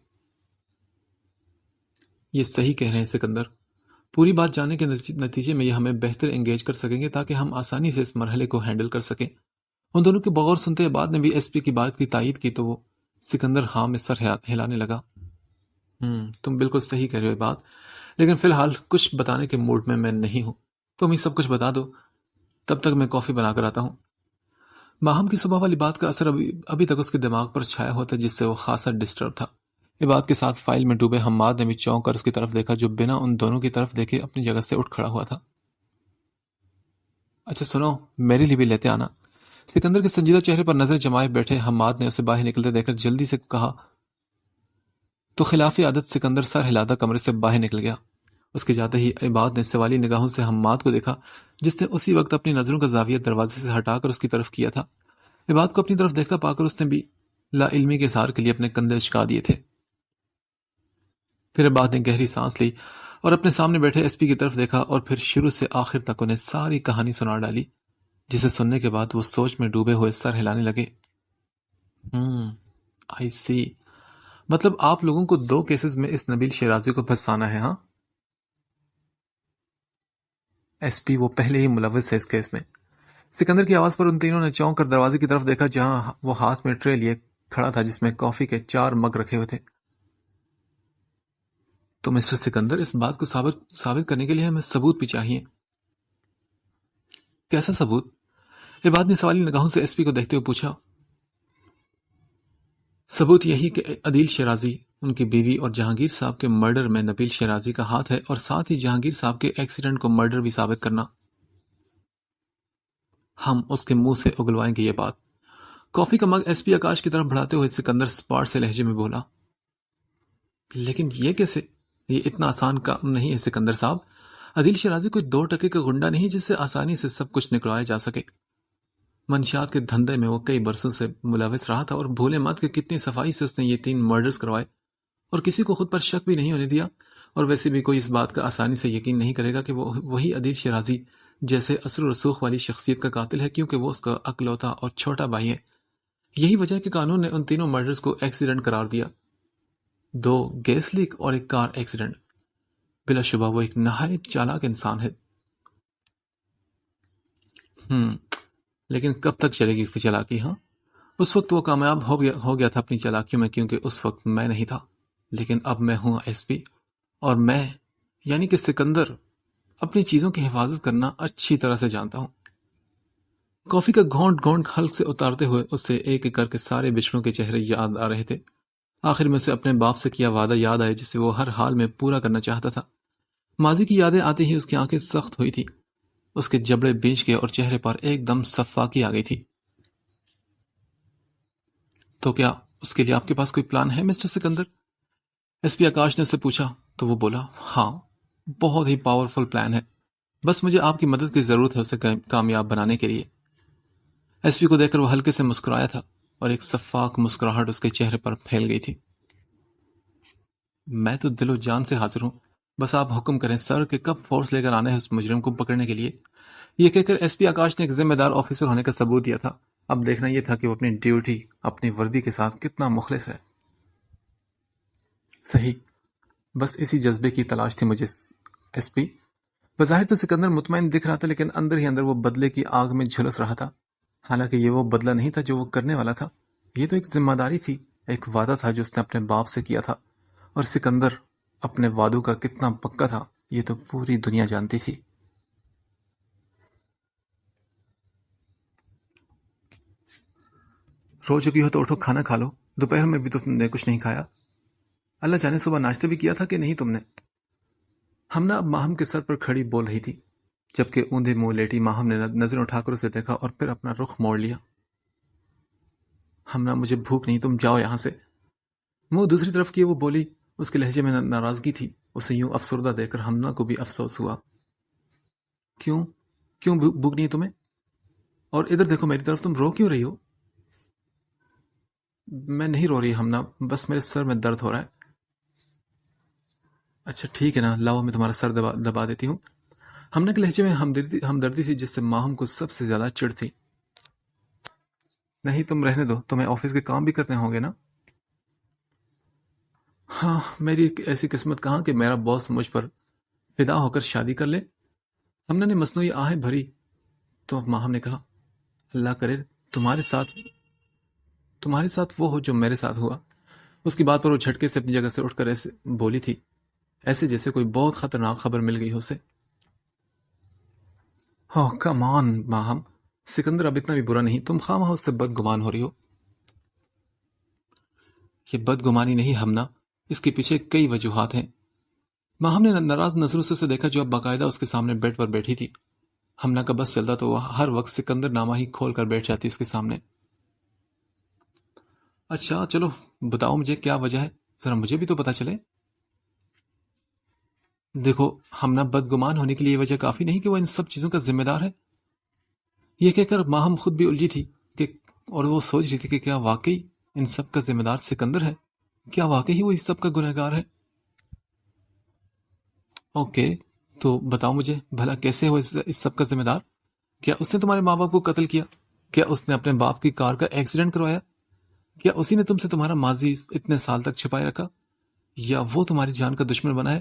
یہ صحیح کہہ رہے ہیں سکندر، پوری بات جاننے کے نتیجے میں یہ ہمیں بہتر انگیج کر سکیں گے تاکہ ہم آسانی سے اس مرحلے کو ہینڈل کر سکیں۔ ان دونوں کے بغور سنتے بعد نے بھی ایس پی کی بات کی تائید کی تو وہ سکندر ہاں میں سر ہلانے لگا۔ تم بالکل صحیح کہہ رہے ہو بات، لیکن فی الحال کچھ بتانے کے موڈ میں نہیں ہوں، تم ہی سب کچھ بتا دو، تب تک میں کافی بنا کر آتا ہوں۔ ماہم کی صبح والی بات کا اثر ابھی تک اس کے دماغ پر چھایا ہوا تھا، جس سے وہ خاصا ڈسٹرب تھا۔ یہ بات کے ساتھ فائل میں ڈوبے حماد نے بھی چونک کر اس کی طرف دیکھا جو بنا ان دونوں کی طرف دیکھے اپنی جگہ سے اٹھ کھڑا ہوا تھا۔ اچھا سنو، میرے لیے بھی لیتے آنا۔ سکندر کے سنجیدہ چہرے پر نظر جمائے بیٹھے حماد نے اسے باہر نکلتے دیکھ کر جلدی سے کہا تو خلاف عادت سکندر سر ہلاتا کمرے سے باہر نکل گیا۔ اس کے جاتے ہی عباد نے سوالی نگاہوں سے حماد کو دیکھا جس نے اسی وقت اپنی نظروں کا زاویہ دروازے سے ہٹا کر اس کی طرف کیا تھا۔ عباد کو اپنی طرف دیکھتا پا کر اس نے بھی لا علمی کے اظہار کے لیے اپنے کندھے اچکا دیے تھے۔ پھر عباد نے گہری سانس لی اور اپنے سامنے بیٹھے ایس پی کی طرف دیکھا اور پھر شروع سے آخر تک انہیں ساری کہانی سنا ڈالی، جسے سننے کے بعد وہ سوچ میں ڈوبے ہوئے سر ہلانے لگے۔ آئی سی، مطلب آپ لوگوں کو 2 کیسز میں اس نبیل شیرازی کو پھنسانا ہے؟ ہاں ایس پی، وہ پہلے ہی ملوث ہے اس کیس میں۔ سکندر کی آواز پر ان تینوں نے چونک کر دروازے کی طرف دیکھا جہاں وہ ہاتھ میں ٹرے لیے کھڑا تھا جس میں کافی کے 4 مگ رکھے ہوئے تھے۔ تو مسٹر سکندر، اس بات کو ثابت کرنے کے لیے ہمیں ثبوت بھی چاہیے۔ کیسا ثبوت؟ عباد نے سوالی نگاہوں سے ایس پی کو دیکھتے ہوئے پوچھا۔ ثبوت یہی کہ عدیل شیرازی، ان کی بیوی اور جہانگیر صاحب کے مرڈر میں نبیل شیرازی کا ہاتھ ہے، اور ساتھ ہی جہانگیر صاحب کے ایکسیڈنٹ کو مرڈر بھی ثابت کرنا۔ ہم اس کے منہ سے اگلوائیں گے یہ بات۔ کافی کا مگ ایس پی آکاش کی طرف بڑھاتے ہوئے سکندر سپاٹ سے لہجے میں بولا۔ لیکن یہ کیسے؟ یہ اتنا آسان کام نہیں ہے سکندر صاحب۔ عدیل شیرازی کوئی 2 ٹکے کا گنڈا نہیں جس سے آسانی سے سب کچھ نکلوایا جا سکے۔ منشیات کے دھندے میں وہ کئی برسوں سے ملوث رہا تھا، اور بھولے مت کہ کتنی صفائی سے اس نے یہ 3 مرڈرز کروائے اور کسی کو خود پر شک بھی نہیں ہونے دیا۔ اور ویسے بھی کوئی اس بات کا آسانی سے یقین نہیں کرے گا کہ وہ وہی عدیل شیرازی جیسے اثر و رسوخ والی شخصیت کا قاتل ہے، کیونکہ وہ اس کا اکلوتا اور چھوٹا بھائی ہے۔ یہی وجہ ہے کہ قانون نے ان تینوں مرڈرز کو ایکسیڈنٹ قرار دیا، 2 گیس لیک اور 1 کار ایکسیڈنٹ۔ بلا شبہ وہ ایک نہایت چالاک انسان ہے۔ لیکن کب تک چلے گی اس کی چالاکی؟ ہاں، اس وقت وہ کامیاب ہو گیا تھا اپنی چالاکیوں میں، کیونکہ اس وقت میں نہیں تھا، لیکن اب میں ہوں ایس پی، اور میں یعنی کہ سکندر اپنی چیزوں کی حفاظت کرنا اچھی طرح سے جانتا ہوں۔ کافی کا گھونٹ گھونٹ حلق سے اتارتے ہوئے اسے ایک ایک کر کے سارے بچڑوں کے چہرے یاد آ رہے تھے۔ آخر میں اسے اپنے باپ سے کیا وعدہ یاد آیا جسے وہ ہر حال میں پورا کرنا چاہتا تھا۔ ماضی کی یادیں آتے ہی اس کی آنکھیں سخت ہوئی تھی، اس کے جبڑے بیچ گئے اور چہرے پر ایک دم صفاقی آ گئی تھی۔ تو کیا اس کے لیے آپ کے پاس کوئی پلان ہے مسٹر سکندر؟ ایس پی آکاش نے اسے پوچھا تو وہ بولا، ہاں، بہت ہی پاورفل پلان ہے، بس مجھے آپ کی مدد کی ضرورت ہے اسے کامیاب بنانے کے لیے۔ ایس پی کو دیکھ کر وہ ہلکے سے مسکرایا تھا اور ایک شفاف مسکراہٹ اس کے چہرے پر پھیل گئی تھی۔ میں تو دل و جان سے حاضر ہوں، بس آپ حکم کریں سر کہ کب فورس لے کر آنا ہے اس مجرم کو پکڑنے کے لیے۔ یہ کہہ کر ایس پی آکاش نے ایک ذمہ دار آفیسر ہونے کا ثبوت دیا تھا۔ اب دیکھنا یہ تھا کہ وہ اپنی ڈیوٹی، اپنی وردی کے ساتھ کتنا مخلص ہے۔ صحیح، بس اسی جذبے کی تلاش تھی مجھے ایس پی۔ بظاہر تو سکندر مطمئن دکھ رہا تھا، لیکن اندر ہی اندر وہ بدلے کی آگ میں جھلس رہا تھا۔ حالانکہ یہ وہ بدلہ نہیں تھا جو وہ کرنے والا تھا، یہ تو ایک ذمہ داری تھی، ایک وعدہ تھا جو اس نے اپنے باپ سے کیا تھا، اور سکندر اپنے وعدوں کا کتنا پکا تھا یہ تو پوری دنیا جانتی تھی۔ رو چکی ہو تو اٹھو، کھانا کھا لو، دوپہر میں بھی تم نے کچھ نہیں کھایا۔ اللہ جانے صبح ناشتہ بھی کیا تھا کہ نہیں تم نے؟ ہمنا اب ماہم کے سر پر کھڑی بول رہی تھی، جبکہ اوندھے منہ لیٹی ماہم نے نظر اٹھا کر اسے دیکھا اور پھر اپنا رخ موڑ لیا۔ ہمنا، مجھے بھوک نہیں، تم جاؤ یہاں سے۔ منہ دوسری طرف کیے وہ بولی، اس کے لہجے میں ناراضگی تھی۔ اسے یوں افسردہ دیکھ کر ہمنا کو بھی افسوس ہوا۔ کیوں بھوک نہیں ہے تمہیں؟ اور ادھر دیکھو میری طرف، تم رو کیوں رہی ہو؟ میں نہیں رو رہی ہمنا، بس میرے سر میں درد ہو رہا ہے۔ اچھا ٹھیک ہے نا، لاؤ میں تمہارا سر دبا دیتی ہوں۔ ہمنا کے لہجے میں ہمدردی تھی جس سے ماہم کو سب سے زیادہ چڑ تھی۔ نہیں، تم رہنے دو، تمہیں آفس کے کام بھی کرنے ہوں گے نا؟ ہاں، میری ایک ایسی قسمت کہاں کہ میرا باس مجھ پر فدا ہو کر شادی کر لے۔ ہمنا نے مصنوعی آہیں بھری تو ماہم نے کہا، اللہ کرے تمہارے ساتھ وہ ہو جو میرے ساتھ ہوا۔ اس کی بات پر وہ جھٹکے سے اپنی جگہ سے اٹھ کر ایسے بولی تھی، ایسے جیسے کوئی بہت خطرناک خبر مل گئی ہو اسے۔ کم آن ماہم، سکندر اب اتنا بھی برا نہیں، تم خواہ اس سے بدگمان ہو رہی ہو۔ یہ بدگمانی نہیں ہمنا، اس کے پیچھے کئی وجوہات ہیں۔ ماہم نے ناراض نظروں سے اسے دیکھا جو اب باقاعدہ اس کے سامنے بیڈ پر بیٹھی تھی۔ ہمنا کا بس چلتا تو وہ ہر وقت سکندر نامہ ہی کھول کر بیٹھ جاتی اس کے سامنے۔ اچھا چلو بتاؤ مجھے کیا وجہ ہے، ذرا مجھے بھی تو پتا چلے۔ دیکھو ہمنا، بدگمان ہونے کے لیے یہ وجہ کافی نہیں کہ وہ ان سب چیزوں کا ذمہ دار ہے۔ یہ کہہ کر ماہم خود بھی الجھی تھی اور وہ سوچ رہی تھی کہ کیا واقعی ان سب کا ذمہ دار سکندر ہے؟ کیا واقعی وہ اس سب کا گنہگار ہے؟ اوکے، تو بتاؤ مجھے بھلا کیسے ہو اس سب کا ذمہ دار؟ کیا اس نے تمہارے ماں باپ کو قتل کیا؟ کیا اس نے اپنے باپ کی کار کا ایکسیڈنٹ کروایا؟ کیا اسی نے تم سے تمہارا ماضی اتنے سال تک چھپائے رکھا؟ یا وہ تمہاری جان کا دشمن بنا ہے؟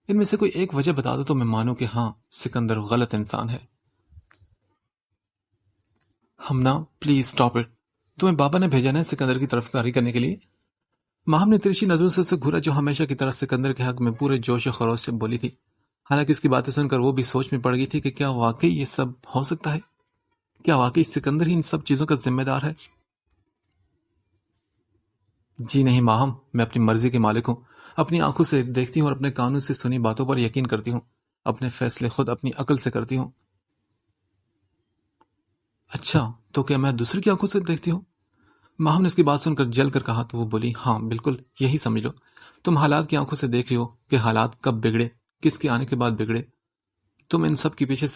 ان میں سے کوئی ایک وجہ بتا دو تو میں مانوں کہ ہاں، سکندر غلط انسان ہے۔ ہمنا پلیز سٹاپ اٹ، تمہیں بابا نے بھیجا نا سکندر کی طرفداری کرنے کے لیے۔ ماہم نے ترچھی نظروں سے اسے گھورا جو ہمیشہ کی طرح سکندر کے حق میں پورے جوش و خروش سے بولی تھی۔ حالانکہ اس کی باتیں سن کر وہ بھی سوچ میں پڑ گئی تھی کہ کیا واقعی یہ سب ہو سکتا ہے؟ کیا واقعی سکندر ہی ان سب چیزوں کا ذمہ دار ہے؟ جی نہیں ماہم، میں اپنی مرضی کے مالک ہوں، اپنی آنکھوں سے دیکھتی ہوں اور اپنے کانوں سے سنی باتوں پر یقین کرتی ہوں، اپنے فیصلے خود اپنی عقل سے کرتی ہوں۔ اچھا، تو کیا میں دوسرے کی آنکھوں سے دیکھتی ہوں؟ ماہم نے اس کی بات سن کر جل کر کہا تو وہ بولی، ہاں بالکل یہی سمجھ لو، تم حالات کی آنکھوں سے دیکھ رہی ہو کہ حالات کب بگڑے، کس کے آنے کے بعد بگڑے۔ تم ان سب کے پیچھے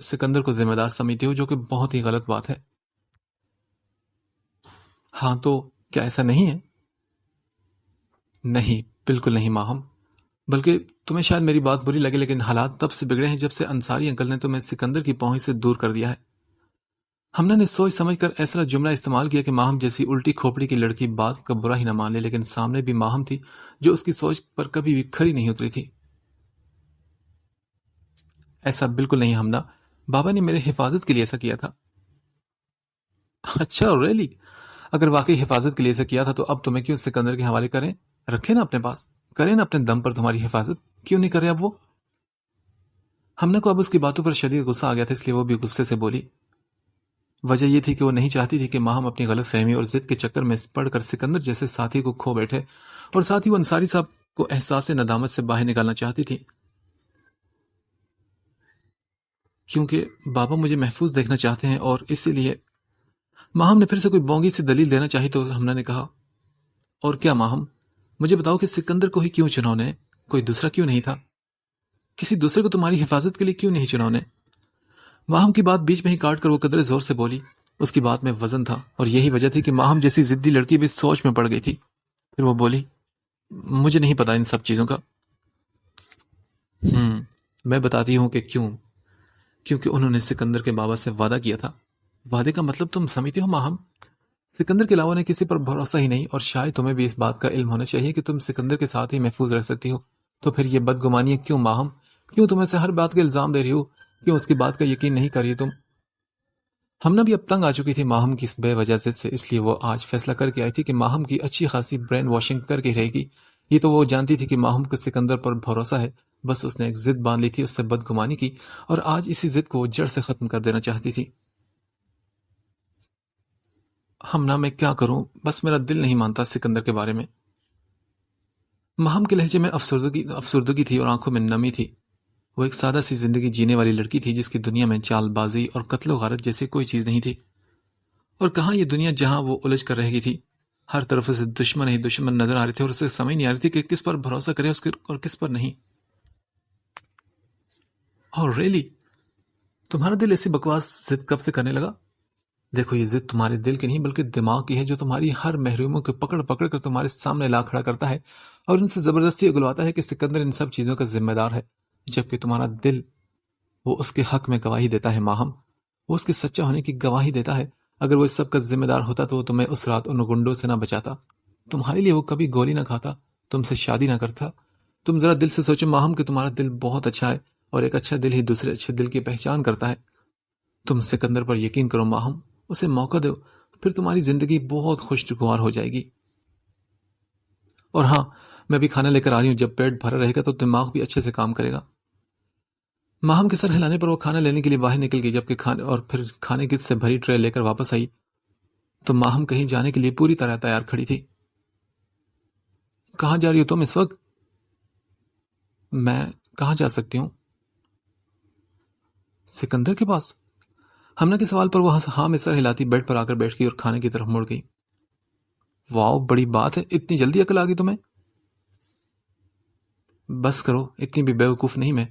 سکندر کو ذمہ دار سمجھتے ہو، جو کہ بہت ہی غلط بات ہے۔ ہاں تو کیا ایسا نہیں ہے؟ نہیں، بالکل نہیں ماہم، بلکہ تمہیں شاید میری بات بری لگے، لیکن حالات تب سے بگڑے ہیں جب سے انصاری انکل نے تمہیں سکندر کی پہنچ سے دور کر دیا ہے۔ ہمنا نے سوچ سمجھ کر ایسا جملہ استعمال کیا کہ ماہم جیسی الٹی کھوپڑی کی لڑکی بات کا برا ہی نہ مان لے، لیکن سامنے بھی ماہم تھی جو اس کی سوچ پر کبھی بھی کھری نہیں اتری تھی۔ ایسا بالکل نہیں ہمنا، بابا نے میرے حفاظت کے لیے ایسا کیا تھا۔ اچھا ریلی؟ اگر واقعی حفاظت کے لیے ایسا کیا تھا تو اب تمہیں کیوں سکندر کے حوالے کریں؟ رکھے نا اپنے پاس، کرے نا اپنے دم پر تمہاری حفاظت، کیوں نہیں کرے اب وہ؟ ہمنا کو اب اس کی باتوں پر شدید غصہ آ گیا تھا، اس لیے وہ بھی غصے سے بولی۔ وجہ یہ تھی کہ وہ نہیں چاہتی تھی کہ ماہم اپنی غلط فہمی اور ضد کے چکر میں پڑ کر سکندر جیسے ساتھی کو کھو بیٹھے، اور ساتھ ہی وہ انصاری صاحب کو احساس ندامت سے باہر نکالنا چاہتی تھی، کیونکہ بابا مجھے محفوظ دیکھنا چاہتے ہیں، اور اسی لیے ماہم نے پھر سے کوئی بونگی سے دلیل دینا چاہی تو ہمنا نے کہا، اور کیا ماہم، مجھے بتاؤ کہ سکندر کو ہی کیوں چنا نے؟ کوئی دوسرا کیوں نہیں تھا؟ کسی دوسرے کو تمہاری حفاظت کے لیے کیوں نہیں چنا نے؟ ماہم کی بات بیچ میں ہی کاٹ کر وہ قدرے زور سے بولی۔ اس کی بات میں وزن تھا، اور یہی وجہ تھی کہ ماہم جیسی ضدی لڑکی بھی سوچ میں پڑ گئی تھی۔ پھر وہ بولی، مجھے نہیں پتا ان سب چیزوں کا۔ میں بتاتی ہوں کہ کیونکہ انہوں نے سکندر کے بابا سے وعدہ کیا تھا۔ وعدے کا مطلب تم سمجھتے ہو ماہم؟ سکندر کے علاوہ نے کسی پر بھروسہ ہی نہیں، اور شاید تمہیں بھی اس بات کا علم ہونا چاہیے کہ تم سکندر کے ساتھ ہی محفوظ رہ سکتی ہو۔ تو پھر یہ بدگمانیاں کیوں ماہم؟ کیوں تمہیں سے ہر بات کا الزام دے رہی ہو؟ کیوں اس کی بات کا یقین نہیں کر رہی تم؟ ہمنا بھی اب تنگ آ چکی تھی ماہم کی اس بے وجہ ضد سے، اس لیے وہ آج فیصلہ کر کے آئی تھی کہ ماہم کی اچھی خاصی برین واشنگ کر کے رہے گی۔ یہ تو وہ جانتی تھی کہ ماہم کو سکندر پر بھروسہ ہے، بس اس نے ایک ضد باندھ لی تھی، اس سے بدگمانی کی، اور آج اسی ضد کو وہ جڑ سے ختم کر دینا چاہتی تھی۔ ہمنا میں کیا کروں، بس میرا دل نہیں مانتا سکندر کے بارے میں۔ ماہم کے لہجے میں افسردگی تھی اور آنکھوں میں نمی تھی۔ وہ ایک سادہ سی زندگی جینے والی لڑکی تھی جس کی دنیا میں چال بازی اور قتل و غارت جیسی کوئی چیز نہیں تھی، اور کہاں یہ دنیا جہاں وہ الجھ کر رہ گئی تھی۔ ہر طرف اسے دشمن ہی دشمن نظر آ رہے تھے، اور اسے سمجھ نہیں آ رہی تھی کہ کس پر بھروسہ کرے اور کس پر نہیں۔ اور ریلی، تمہارا دل ایسی بکواس ضد کب سے کرنے لگا؟ دیکھو، یہ ضد تمہارے دل کی نہیں بلکہ دماغ کی ہے، جو تمہاری ہر محروموں کو پکڑ پکڑ کر تمہارے سامنے لا کھڑا کرتا ہے اور ان سے زبردستی اگلواتا ہے کہ سکندر ان سب چیزوں کا ذمہ دار ہے، جبکہ تمہارا دل وہ اس کے حق میں گواہی دیتا ہے ماہم، وہ اس کے سچا ہونے کی گواہی دیتا ہے۔ اگر وہ اس سب کا ذمہ دار ہوتا تو وہ تمہیں اس رات ان گنڈوں سے نہ بچاتا، تمہارے لیے وہ کبھی گولی نہ کھاتا، تم سے شادی نہ کرتا۔ تم ذرا دل سے سوچو ماہم کہ تمہارا دل بہت اچھا ہے، اور ایک اچھا دل ہی دوسرے اچھے دل کی پہچان کرتا ہے۔ تم سکندر پر یقین کرو ماہم، اسے موقع دو، پھر تمہاری زندگی بہت خوشگوار ہو جائے گی۔ اور ہاں، میں بھی کھانا لے کر آ رہی ہوں، جب پیٹ بھرا رہے گا تو دماغ بھی اچھے سے کام کرے گا۔ ماہم کے سر ہلانے پر وہ کھانا لینے کے لیے باہر نکل گئی، جبکہ کھانے کی سے بھری ٹرے لے کر واپس آئی تو ماہم کہیں جانے کے لیے پوری طرح تیار کھڑی تھی۔ کہاں جا رہی ہو تم اس وقت؟ میں کہاں جا سکتی ہوں؟ سکندر کے پاس؟ ہمنا کے سوال پر وہ ہاں میں سر ہلاتی بیڈ پر آ کر بیٹھ گئی اور کھانے کی طرف مڑ گئی۔ واو، بڑی بات ہے، اتنی جلدی عقل آ گئی تمہیں؟ بس کرو، اتنی بھی بیوقوف نہیں میں،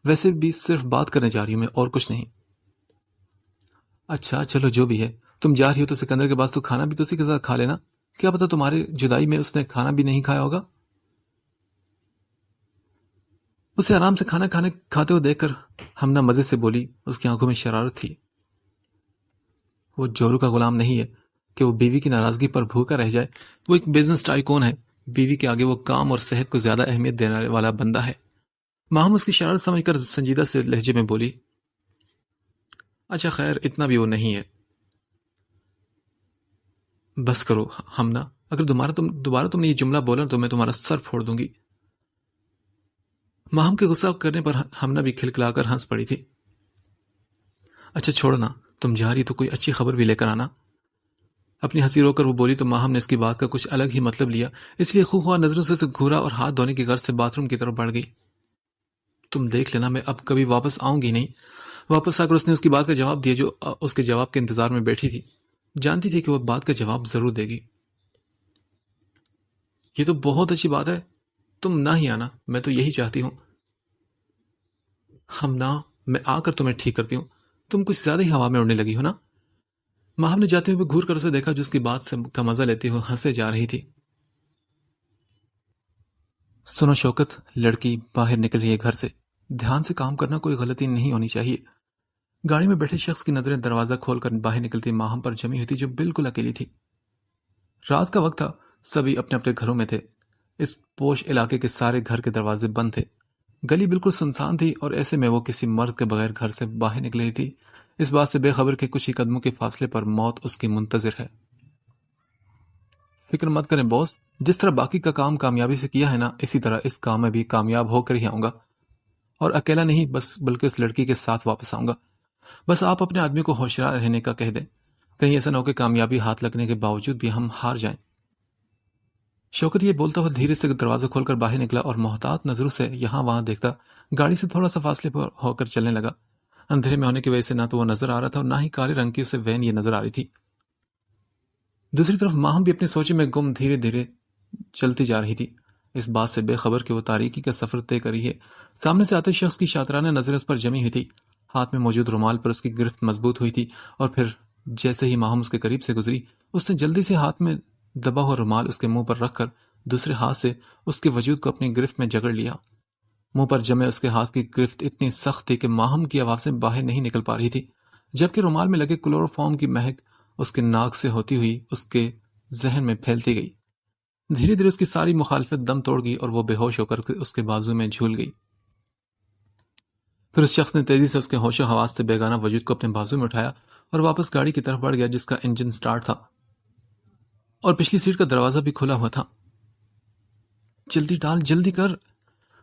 ویسے بھی صرف بات کرنے جا رہی ہوں میں، اور کچھ نہیں۔ اچھا چلو، جو بھی ہے، تم جا رہی ہو تو سکندر کے پاس تو کھانا بھی تو اسی کے ساتھ کھا لینا، کیا پتا تمہارے جدائی میں اس نے کھانا بھی نہیں کھایا ہوگا۔ اسے آرام سے کھاتے ہوئے دیکھ کر ہمنا مزے سے بولی، اس کی آنکھوں میں شرارت تھی۔ وہ جورو کا غلام نہیں ہے کہ وہ بیوی کی ناراضگی پر بھوکا رہ جائے، وہ ایک بزنس ٹائکون ہے، بیوی کے آگے وہ کام اور صحت کو زیادہ اہمیت دینے والا بندہ ہے۔ ماہم اس کی شرارت سمجھ کر سنجیدہ سے لہجے میں بولی، اچھا خیر، اتنا بھی وہ نہیں ہے۔ بس کرو ہمنا، اگر دوبارہ تم نے یہ جملہ بولا تو میں تمہارا سر پھوڑ دوں گی۔ ماہم کے غصہ کرنے پر ہمنا بھی کھلکھلا کر ہنس پڑی تھی۔ اچھا چھوڑنا، تم جا رہی تو کوئی اچھی خبر بھی لے کر آنا۔ اپنی ہنسی رو کر وہ بولی تو ماہم نے اس کی بات کا کچھ الگ ہی مطلب لیا، اس لیے خواہ نظروں سے گھورا اور ہاتھ دھونے کی غرض سے باتھ روم کی طرف بڑھ گئی۔ تم دیکھ لینا، میں اب کبھی واپس آؤں گی نہیں۔ واپس آ کر اس نے اس کی بات کا جواب دیا، جو اس کے جواب کے انتظار میں بیٹھی تھی، جانتی تھی کہ وہ بات کا جواب ضرور دے گی۔ یہ تو بہت اچھی بات ہے، تم نہ ہی آنا، میں تو یہی چاہتی ہوں۔ ہم نہ، میں آ کر تمہیں ٹھیک کرتی ہوں، تم کچھ زیادہ ہی ہوا میں اڑنے لگی ہو نا۔ ماہم نے جاتے ہوئے گھور کر اسے دیکھا، جو اس کی بات کا مزہ لیتے ہوئے ہنسے جا رہی تھی۔ سنو شوکت، لڑکی باہر نکل رہی ہے گھر سے، دھیان سے کام کرنا، کوئی غلطی نہیں ہونی چاہیے۔ گاڑی میں بیٹھے شخص کی نظریں دروازہ کھول کر باہر نکلتی ماہم پر جمی ہوئی تھی جو بالکل اکیلی تھی۔ رات کا وقت تھا، سبھی اپنے اپنے گھروں میں تھے۔ اس پوش علاقے کے سارے گھر کے دروازے بند تھے، گلی بالکل سنسان تھی، اور ایسے میں وہ کسی مرد کے بغیر گھر سے باہر نکل رہی تھی، اس بات سے بے خبر کہ کچھ ہی قدموں کے فاصلے پر موت اس کی منتظر ہے۔ فکر مت کریں بوس، جس طرح باقی کا کام کامیابی سے کیا ہے نا، اسی طرح اس کام میں بھی کامیاب ہو کر ہی آؤں گا، اور اکیلا نہیں بلکہ اس لڑکی کے ساتھ واپس آؤں گا۔ بس آپ اپنے آدمی کو ہوشیار رہنے کا کہہ دیں، کہیں ایسا نہ ہو کہ کامیابی ہاتھ لگنے کے باوجود بھی ہم ہار جائیں۔ شوکت یہ بولتا ہوا دھیرے سے دروازہ کھول کر باہر نکلا اور محتاط نظروں سے یہاں وہاں دیکھتا گاڑی سے تھوڑا سا فاصلے پر ہو کر چلنے لگا۔ اندھیرے میں ہونے کی وجہ سے نہ تو وہ نظر آ رہا تھا اور نہ ہی کالے رنگ کی اسے وین یہ نظر آ رہی تھی۔ دوسری طرف ماہم بھی اپنی سوچ میں گم دھیرے دھیرے چلتی جا رہی تھی، اس بات سے بے خبر کہ وہ تاریکی کا سفر طے کری ہے۔ سامنے سے آتے شخص کی شاطرانہ نظریں اس پر جمی ہوئی تھی، ہاتھ میں موجود رومال پر اس کی گرفت مضبوط ہوئی تھی، اور پھر جیسے ہی ماہم اس کے قریب سے گزری، اس نے جلدی سے ہاتھ میں دبا ہوا رومال اس کے منہ پر رکھ کر دوسرے ہاتھ سے اس کے وجود کو اپنی گرفت میں جکڑ لیا۔ منہ پر جمے اس کے ہاتھ کی گرفت اتنی سخت تھی کہ ماہم کی آوازیں باہر نہیں نکل پا رہی تھی، جبکہ رومال میں لگے کلوروفارم کی مہک اس کے ناک سے ہوتی ہوئی اس کے ذہن میں پھیلتی گئی۔ دھیرے دھیرے اس کی ساری مخالفت دم توڑ گئی اور وہ بے ہوش ہو کر اس کے بازو میں جھول گئی۔ پھر اس شخص نے تیزی سے اس کے ہوش و حواس سے بیگانہ وجود کو اپنے بازو میں اٹھایا اور واپس گاڑی کی طرف بڑھ گیا جس کا انجن سٹارٹ تھا اور پچھلی سیٹ کا دروازہ بھی کھلا ہوا تھا۔ جلدی ڈال، جلدی کر۔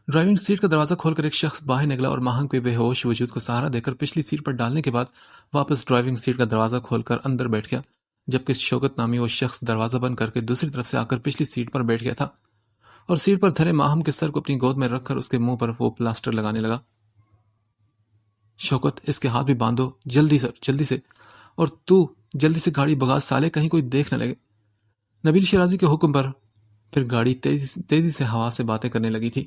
ڈرائیونگ سیٹ کا دروازہ کھول کر ایک شخص باہر نکلا اور ماہنگ کے بے ہوش وجود کو سہارا دے کر پچھلی سیٹ پر ڈالنے کے بعد واپس ڈرائیونگ سیٹ کا دروازہ کھول کر اندر بیٹھ گیا، جبکہ شوکت نامی وہ شخص دروازہ بند کر کے دوسری طرف سے آ کر پچھلی سیٹ پر بیٹھ گیا تھا اور سیٹ پر دھرے ماہم کے سر کو اپنی گود میں رکھ کر اس کے منہ پر وہ پلاسٹر لگانے لگا۔ شوکت، اس کے ہاتھ بھی باندھو، جلدی سر، جلدی سے، اور تو جلدی سے گاڑی بگا سالے، کہیں کوئی دیکھ نہ لگے۔ نبیل شیرازی کے حکم پر پھر گاڑی تیزی سے ہوا سے باتیں کرنے لگی تھی۔